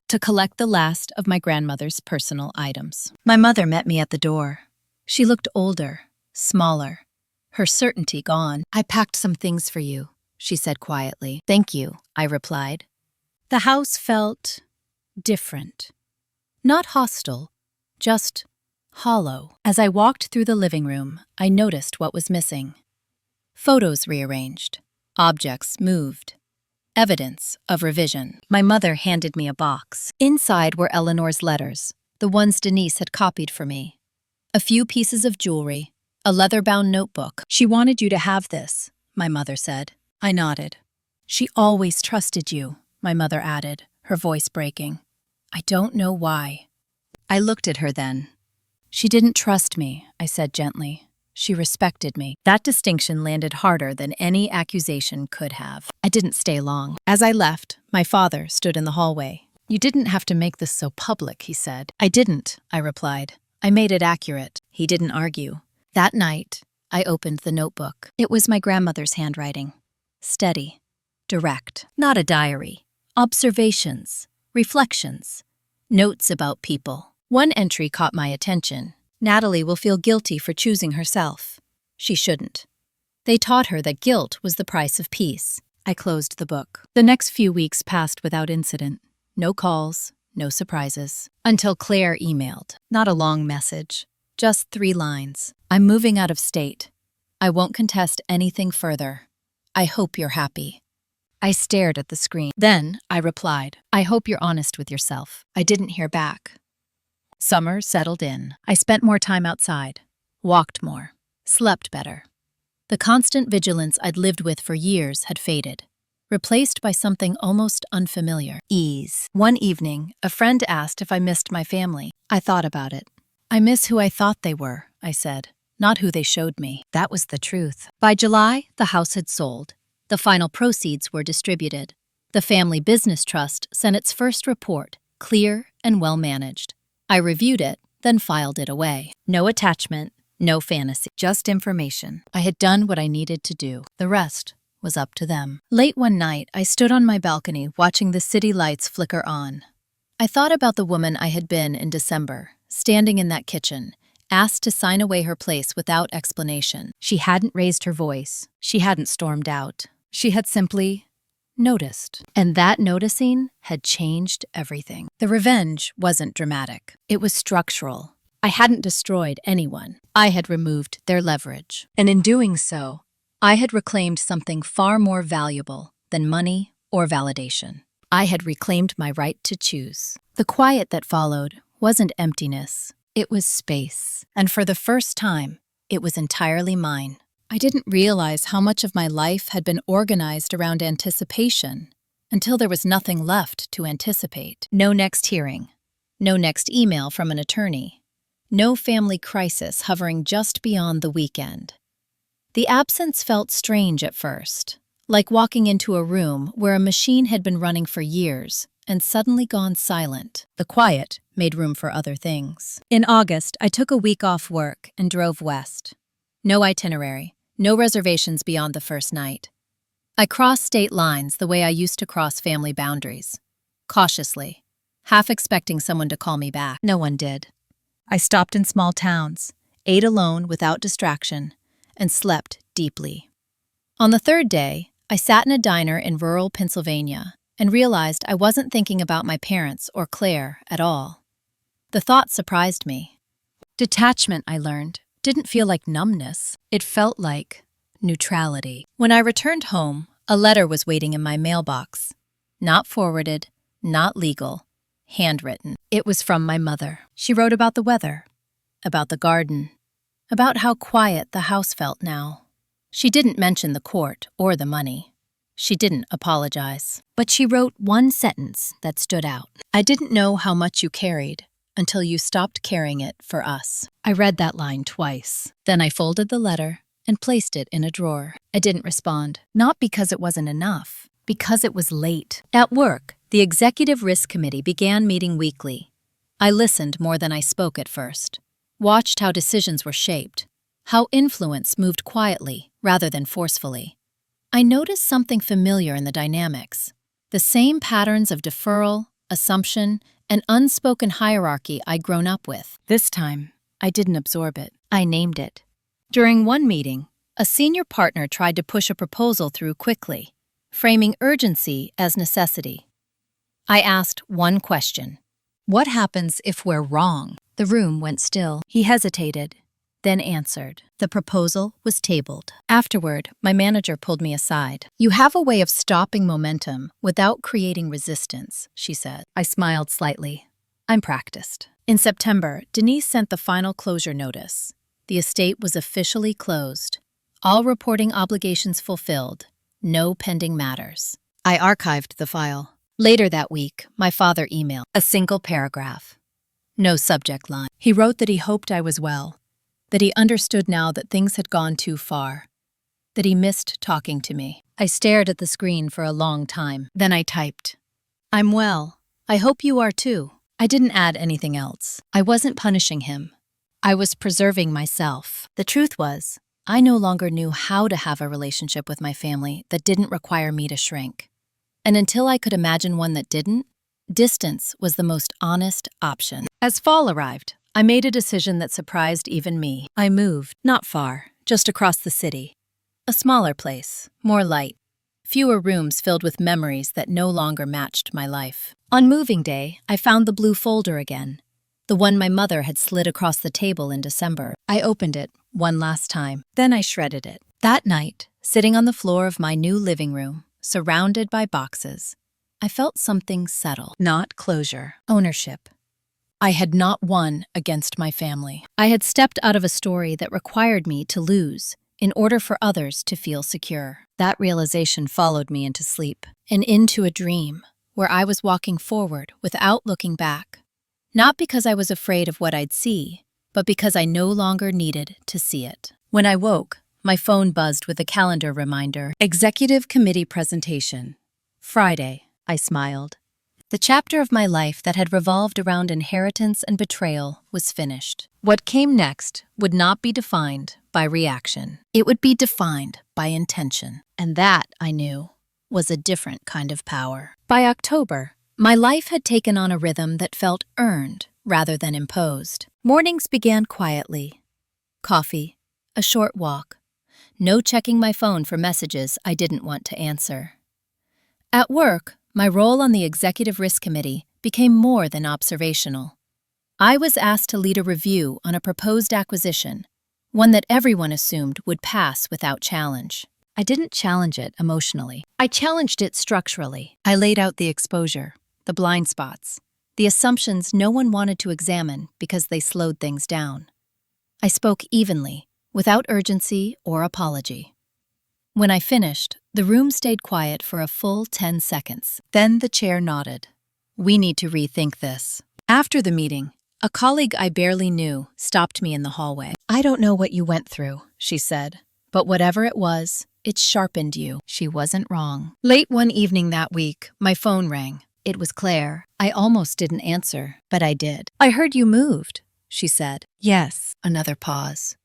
Speaker 1: to collect the last of my grandmother's personal items. My mother met me at the door. She looked older, smaller, her certainty gone. "I packed some things for you," she said quietly. "Thank you," I replied. The house felt different. Not hostile, just hollow. As I walked through the living room, I noticed what was missing. Photos rearranged, objects moved, evidence of revision. My mother handed me a box. Inside were Eleanor's letters, the ones Denise had copied for me. A few pieces of jewelry, a leather-bound notebook. "She wanted you to have this," my mother said. I nodded. "She always trusted you," my mother added, her voice breaking. "I don't know why." I looked at her then. "She didn't trust me," I said gently. "She respected me." That distinction landed harder than any accusation could have. I didn't stay long. As I left, my father stood in the hallway. "You didn't have to make this so public," he said. "I didn't," I replied. "I made it accurate." He didn't argue. That night, I opened the notebook. It was my grandmother's handwriting. Steady, direct, not a diary. Observations, reflections, notes about people. One entry caught my attention. "Natalie will feel guilty for choosing herself. She shouldn't. They taught her that guilt was the price of peace." I closed the book. The next few weeks passed without incident. No calls, no surprises. Until Claire emailed. Not a long message, just 3 lines. "I'm moving out of state. I won't contest anything further. I hope you're happy." I stared at the screen. Then I replied, "I hope you're honest with yourself." I didn't hear back. Summer settled in. I spent more time outside, walked more, slept better. The constant vigilance I'd lived with for years had faded, replaced by something almost unfamiliar: ease. One evening, a friend asked if I missed my family. I thought about it. "I miss who I thought they were," I said, "not who they showed me." That was the truth. By July, the house had sold. The final proceeds were distributed. The Family Business Trust sent its first report, clear and well-managed. I reviewed it, then filed it away. No attachment, no fantasy, just information. I had done what I needed to do. The rest was up to them. Late one night, I stood on my balcony watching the city lights flicker on. I thought about the woman I had been in December, standing in that kitchen, asked to sign away her place without explanation. She hadn't raised her voice. She hadn't stormed out. She had simply noticed. And that noticing had changed everything. The revenge wasn't dramatic. It was structural. I hadn't destroyed anyone. I had removed their leverage. And in doing so, I had reclaimed something far more valuable than money or validation. I had reclaimed my right to choose. The quiet that followed wasn't emptiness. It was space. And for the first time, it was entirely mine. I didn't realize how much of my life had been organized around anticipation until there was nothing left to anticipate. No next hearing. No next email from an attorney. No family crisis hovering just beyond the weekend. The absence felt strange at first, like walking into a room where a machine had been running for years and suddenly gone silent. The quiet made room for other things. In August, I took a week off work and drove west. No itinerary, no reservations beyond the first night. I crossed state lines the way I used to cross family boundaries, cautiously, half expecting someone to call me back. No one did. I stopped in small towns, ate alone without distraction, and slept deeply. On the third day, I sat in a diner in rural Pennsylvania and realized I wasn't thinking about my parents or Claire at all. The thought surprised me. Detachment, I learned, didn't feel like numbness. It felt like neutrality. When I returned home, a letter was waiting in my mailbox. Not forwarded, not legal, handwritten. It was from my mother. She wrote about the weather, about the garden, about how quiet the house felt now. She didn't mention the court or the money. She didn't apologize. But she wrote one sentence that stood out. I didn't know how much you carried until you stopped carrying it for us. I read that line twice. Then I folded the letter and placed it in a drawer. I didn't respond, not because it wasn't enough, because it was late. At work, the Executive Risk Committee began meeting weekly. I listened more than I spoke at first, watched how decisions were shaped, how influence moved quietly rather than forcefully. I noticed something familiar in the dynamics, the same patterns of deferral, assumption, and unspoken hierarchy I'd grown up with. This time, I didn't absorb it. I named it. During one meeting, a senior partner tried to push a proposal through quickly, framing urgency as necessity. I asked one question. What happens if we're wrong? The room went still. He hesitated, then answered. The proposal was tabled. Afterward, my manager pulled me aside. You have a way of stopping momentum without creating resistance, she said. I smiled slightly. I'm practiced. In September, Denise sent the final closure notice. The estate was officially closed. All reporting obligations fulfilled. No pending matters. I archived the file. Later that week, my father emailed. A single paragraph. No subject line. He wrote that he hoped I was well, that he understood now that things had gone too far, that he missed talking to me. I stared at the screen for a long time. Then I typed, I'm well. I hope you are too. I didn't add anything else. I wasn't punishing him. I was preserving myself. The truth was, I no longer knew how to have a relationship with my family that didn't require me to shrink. And until I could imagine one that didn't, distance was the most honest option. As fall arrived, I made a decision that surprised even me. I moved, not far, just across the city. A smaller place, more light, fewer rooms filled with memories that no longer matched my life. On moving day, I found the blue folder again, the one my mother had slid across the table in December. I opened it one last time, then I shredded it. That night, sitting on the floor of my new living room, surrounded by boxes, I felt something settle. Not closure, ownership. I had not won against my family. I had stepped out of a story that required me to lose in order for others to feel secure. That realization followed me into sleep and into a dream where I was walking forward without looking back. Not because I was afraid of what I'd see, but because I no longer needed to see it. When I woke, my phone buzzed with a calendar reminder. Executive Committee presentation. Friday, I smiled. The chapter of my life that had revolved around inheritance and betrayal was finished. What came next would not be defined by reaction. It would be defined by intention. And that, I knew, was a different kind of power. By October, my life had taken on a rhythm that felt earned rather than imposed. Mornings began quietly. Coffee, a short walk, no checking my phone for messages I didn't want to answer. At work, my role on the Executive Risk Committee became more than observational. I was asked to lead a review on a proposed acquisition, one that everyone assumed would pass without challenge. I didn't challenge it emotionally. I challenged it structurally. I laid out the exposure, the blind spots, the assumptions no one wanted to examine because they slowed things down. I spoke evenly, without urgency or apology. When I finished, the room stayed quiet for a full 10 seconds. Then the chair nodded. We need to rethink this. After the meeting, a colleague I barely knew stopped me in the hallway. I don't know what you went through, she said, but whatever it was, it sharpened you. She wasn't wrong. Late one evening that week, my phone rang. It was Claire. I almost didn't answer, but I did. I heard you moved, she said. Yes. Another pause.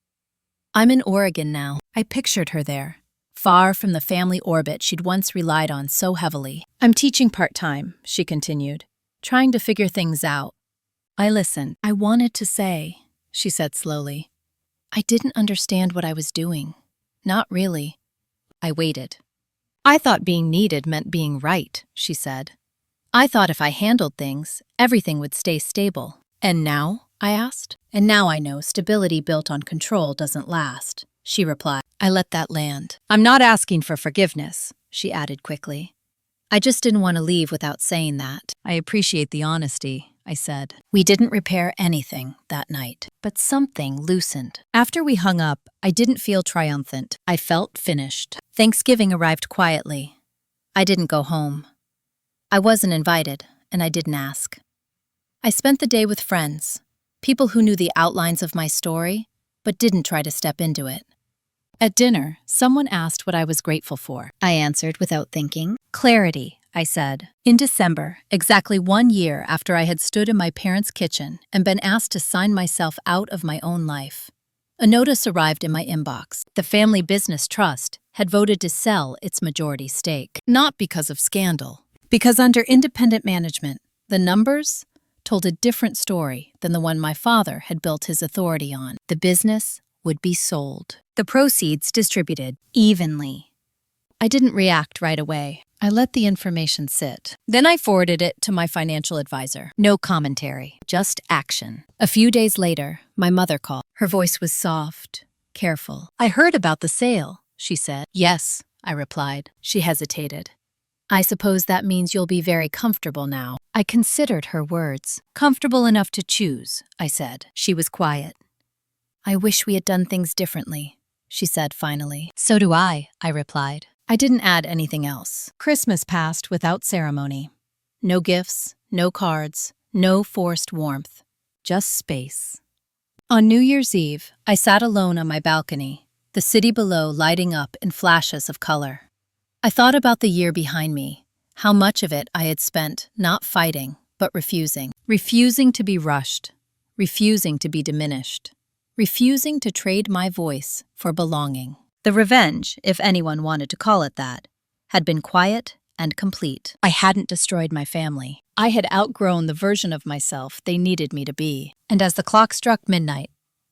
Speaker 1: I'm in Oregon now. I pictured her there, far from the family orbit she'd once relied on so heavily. I'm teaching part-time, she continued, trying to figure things out. I listened. I wanted to say, she said slowly. I didn't understand what I was doing. Not really. I waited. I thought being needed meant being right, she said. I thought if I handled things, everything would stay stable. And now? I asked. And now I know stability built on control doesn't last, she replied. I let that land. I'm not asking for forgiveness, she added quickly. I just didn't want to leave without saying that. I appreciate the honesty, I said. We didn't repair anything that night, but something loosened. After we hung up, I didn't feel triumphant. I felt finished. Thanksgiving arrived quietly. I didn't go home. I wasn't invited, and I didn't ask. I spent the day with friends, people who knew the outlines of my story, but didn't try to step into it. At dinner, someone asked what I was grateful for. I answered without thinking. Clarity, I said. In December, exactly 1 year after I had stood in my parents' kitchen and been asked to sign myself out of my own life, a notice arrived in my inbox. The Family Business Trust had voted to sell its majority stake. Not because of scandal, because under independent management, the numbers told a different story than the one my father had built his authority on. The business would be sold. The proceeds distributed evenly. I didn't react right away. I let the information sit. Then I forwarded it to my financial advisor. No commentary, just action. A few days later, my mother called. Her voice was soft, careful. I heard about the sale, she said. Yes, I replied. She hesitated. I suppose that means you'll be very comfortable now. I considered her words. Comfortable enough to choose, I said. She was quiet. I wish we had done things differently, she said finally. So do I replied. I didn't add anything else. Christmas passed without ceremony. No gifts, no cards, no forced warmth, just space. On New Year's Eve, I sat alone on my balcony, the city below lighting up in flashes of color. I thought about the year behind me, how much of it I had spent not fighting, but refusing. Refusing to be rushed, refusing to be diminished, refusing to trade my voice for belonging. The revenge, if anyone wanted to call it that, had been quiet and complete. I hadn't destroyed my family. I had outgrown the version of myself they needed me to be. And as the clock struck midnight,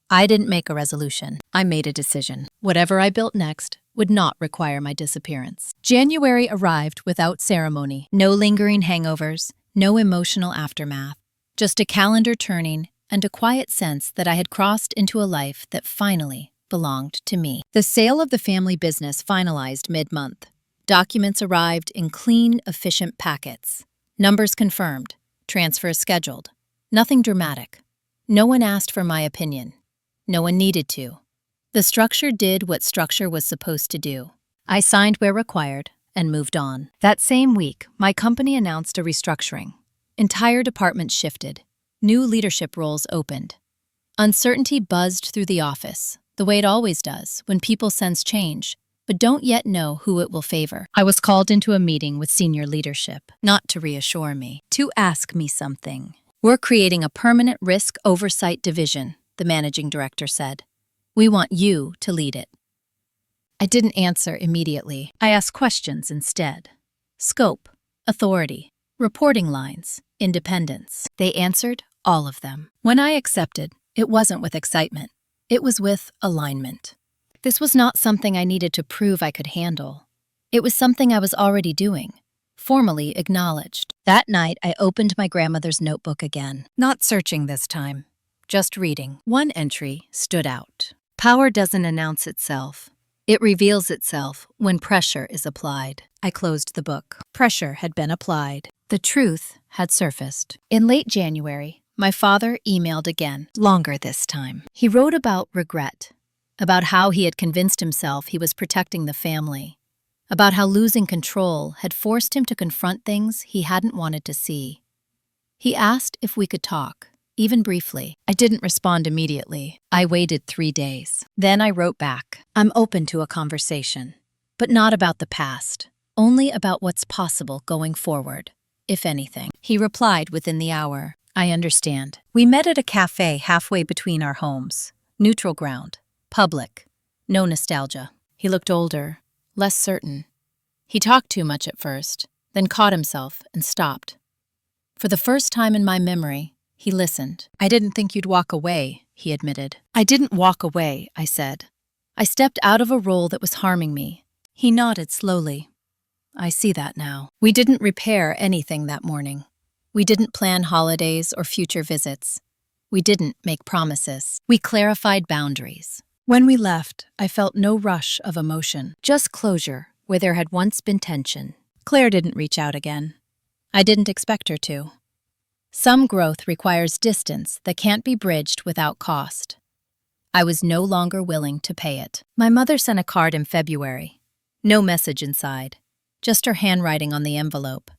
Speaker 1: I didn't make a resolution. I made a decision. Whatever I built next would not require my disappearance. January arrived without ceremony. No lingering hangovers, no emotional aftermath. Just a calendar turning and a quiet sense that I had crossed into a life that finally belonged to me. The sale of the family business finalized mid-month. Documents arrived in clean, efficient packets. Numbers confirmed. Transfers scheduled. Nothing dramatic. No one asked for my opinion. No one needed to. The structure did what structure was supposed to do. I signed where required and moved on. That same week, my company announced a restructuring. Entire departments shifted. New leadership roles opened. Uncertainty buzzed through the office, the way it always does when people sense change, but don't yet know who it will favor. I was called into a meeting with senior leadership, not to reassure me, to ask me something. We're creating a permanent risk oversight division, the managing director said. We want you to lead it. I didn't answer immediately. I asked questions instead. Scope, authority, reporting lines, independence. They answered all of them. When I accepted, it wasn't with excitement. It was with alignment. This was not something I needed to prove I could handle. It was something I was already doing, formally acknowledged. That night, I opened my grandmother's notebook again, not searching this time, just reading. One entry stood out. Power doesn't announce itself. It reveals itself when pressure is applied. I closed the book. Pressure had been applied. The truth had surfaced. In late January, my father emailed again, longer this time. He wrote about regret, about how he had convinced himself he was protecting the family, about how losing control had forced him to confront things he hadn't wanted to see. He asked if we could talk, even briefly. I didn't respond immediately. I waited 3 days. Then I wrote back, I'm open to a conversation, but not about the past, only about what's possible going forward, if anything. He replied within the hour, I understand. We met at a cafe halfway between our homes. Neutral ground. Public. No nostalgia. He looked older, less certain. He talked too much at first, then caught himself and stopped. For the first time in my memory, he listened. I didn't think you'd walk away, he admitted. I didn't walk away, I said. I stepped out of a role that was harming me. He nodded slowly. I see that now. We didn't repair anything that morning. We didn't plan holidays or future visits. We didn't make promises. We clarified boundaries. When we left, I felt no rush of emotion, just closure where there had once been tension. Claire didn't reach out again. I didn't expect her to. Some growth requires distance that can't be bridged without cost. I was no longer willing to pay it. My mother sent a card in February. No message inside, just her handwriting on the envelope.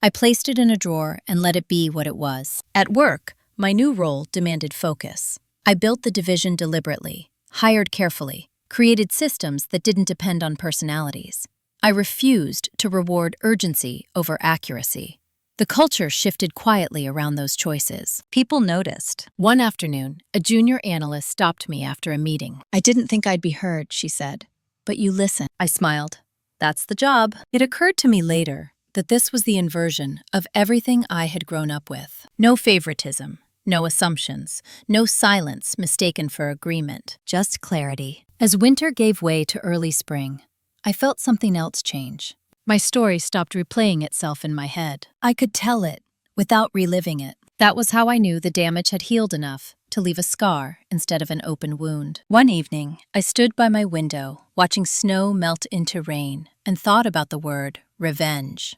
Speaker 1: I placed it in a drawer and let it be what it was. At work, my new role demanded focus. I built the division deliberately, hired carefully, created systems that didn't depend on personalities. I refused to reward urgency over accuracy. The culture shifted quietly around those choices. People noticed. One afternoon, a junior analyst stopped me after a meeting. I didn't think I'd be heard, she said. But you listen. I smiled. That's the job. It occurred to me later that this was the inversion of everything I had grown up with. No favoritism, no assumptions, no silence mistaken for agreement, just clarity. As winter gave way to early spring, I felt something else change. My story stopped replaying itself in my head. I could tell it without reliving it. That was how I knew the damage had healed enough to leave a scar instead of an open wound. One evening, I stood by my window, watching snow melt into rain, and thought about the word revenge.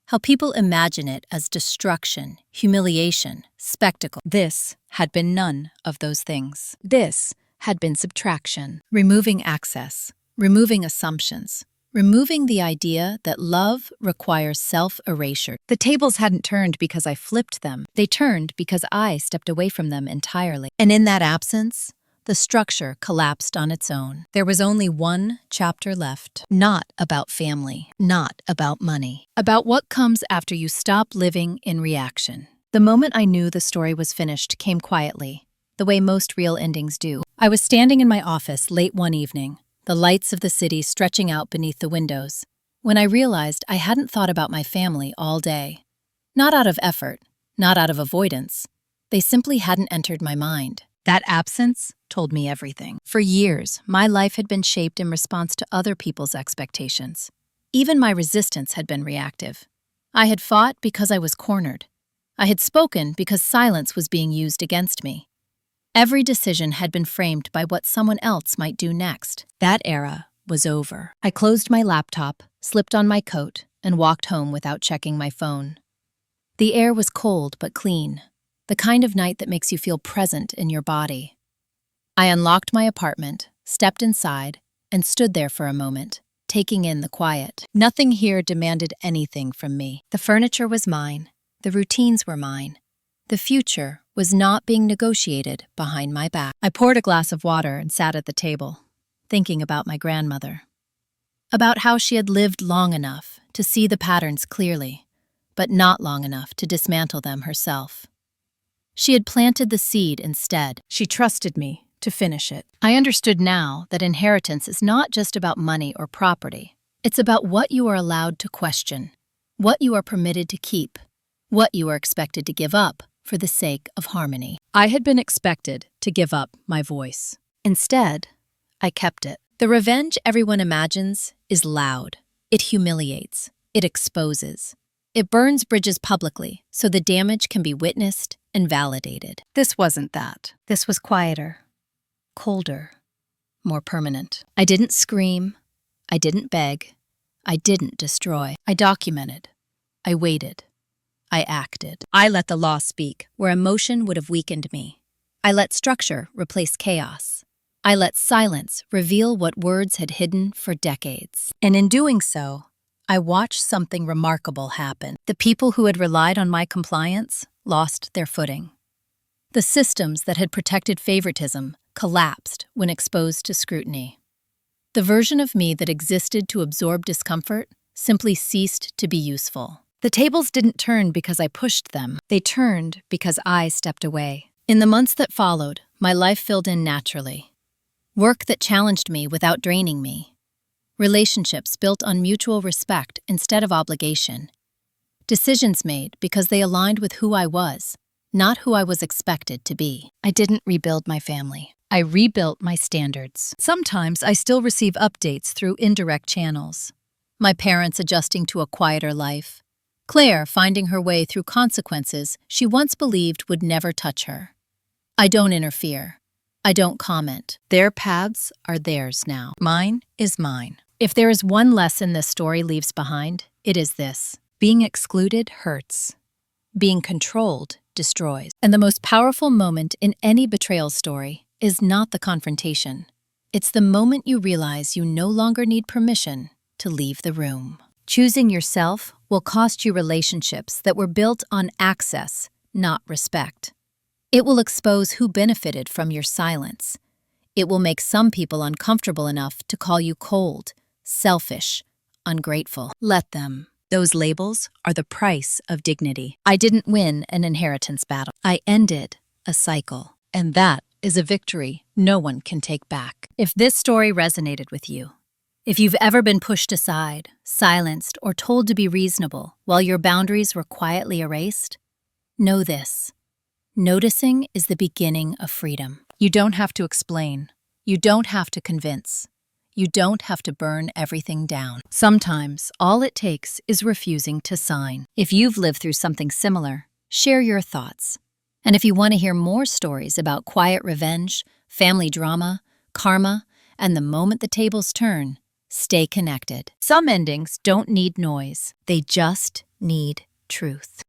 Speaker 1: How people imagine it as destruction, humiliation, spectacle. This had been none of those things. This had been subtraction, removing access, removing assumptions, removing the idea that love requires self-erasure. The tables hadn't turned because I flipped them. They turned because I stepped away from them entirely. And in that absence, the structure collapsed on its own. There was only one chapter left. Not about family, not about money. About what comes after you stop living in reaction. The moment I knew the story was finished came quietly, the way most real endings do. I was standing in my office late one evening, the lights of the city stretching out beneath the windows, when I realized I hadn't thought about my family all day. Not out of effort, not out of avoidance. They simply hadn't entered my mind. That absence told me everything. For years, my life had been shaped in response to other people's expectations. Even my resistance had been reactive. I had fought because I was cornered. I had spoken because silence was being used against me. Every decision had been framed by what someone else might do next. That era was over. I closed my laptop, slipped on my coat, and walked home without checking my phone. The air was cold but clean, the kind of night that makes you feel present in your body. I unlocked my apartment, stepped inside, and stood there for a moment, taking in the quiet. Nothing here demanded anything from me. The furniture was mine. The routines were mine. The future was not being negotiated behind my back. I poured a glass of water and sat at the table, thinking about my grandmother. about how she had lived long enough to see the patterns clearly, but not long enough to dismantle them herself. She had planted the seed instead. She trusted me to finish it. I understood now that inheritance is not just about money or property. It's about what you are allowed to question, what you are permitted to keep, what you are expected to give up for the sake of harmony. I had been expected to give up my voice. Instead, I kept it. The revenge everyone imagines is loud. It humiliates. It exposes. It burns bridges publicly so the damage can be witnessed and validated. This wasn't that. This was quieter, colder, more permanent. I didn't scream. I didn't beg. I didn't destroy. I documented. I waited. I acted. I let the law speak where emotion would have weakened me. I let structure replace chaos. I let silence reveal what words had hidden for decades. And in doing so, I watched something remarkable happen. The people who had relied on my compliance lost their footing. The systems that had protected favoritism collapsed when exposed to scrutiny. The version of me that existed to absorb discomfort simply ceased to be useful. The tables didn't turn because I pushed them. They turned because I stepped away. In the months that followed, my life filled in naturally. Work that challenged me without draining me. Relationships built on mutual respect instead of obligation. Decisions made because they aligned with who I was, not who I was expected to be. I didn't rebuild my family. I rebuilt my standards. Sometimes I still receive updates through indirect channels. My parents adjusting to a quieter life. Claire finding her way through consequences she once believed would never touch her. I don't interfere. I don't comment. Their paths are theirs now. Mine is mine. If there is one lesson this story leaves behind, it is this. Being excluded hurts. Being controlled destroys. And the most powerful moment in any betrayal story is not the confrontation. It's the moment you realize you no longer need permission to leave the room. Choosing yourself will cost you relationships that were built on access, not respect. It will expose who benefited from your silence. It will make some people uncomfortable enough to call you cold, selfish, ungrateful. Let them. Those labels are the price of dignity. I didn't win an inheritance battle. I ended a cycle. And that is a victory no one can take back. If this story resonated with you, if you've ever been pushed aside, silenced, or told to be reasonable while your boundaries were quietly erased, know this. Noticing is the beginning of freedom. You don't have to explain. You don't have to convince. You don't have to burn everything down. Sometimes, all it takes is refusing to sign. If you've lived through something similar, share your thoughts. And if you want to hear more stories about quiet revenge, family drama, karma, and the moment the tables turn, stay connected. Some endings don't need noise. They just need truth.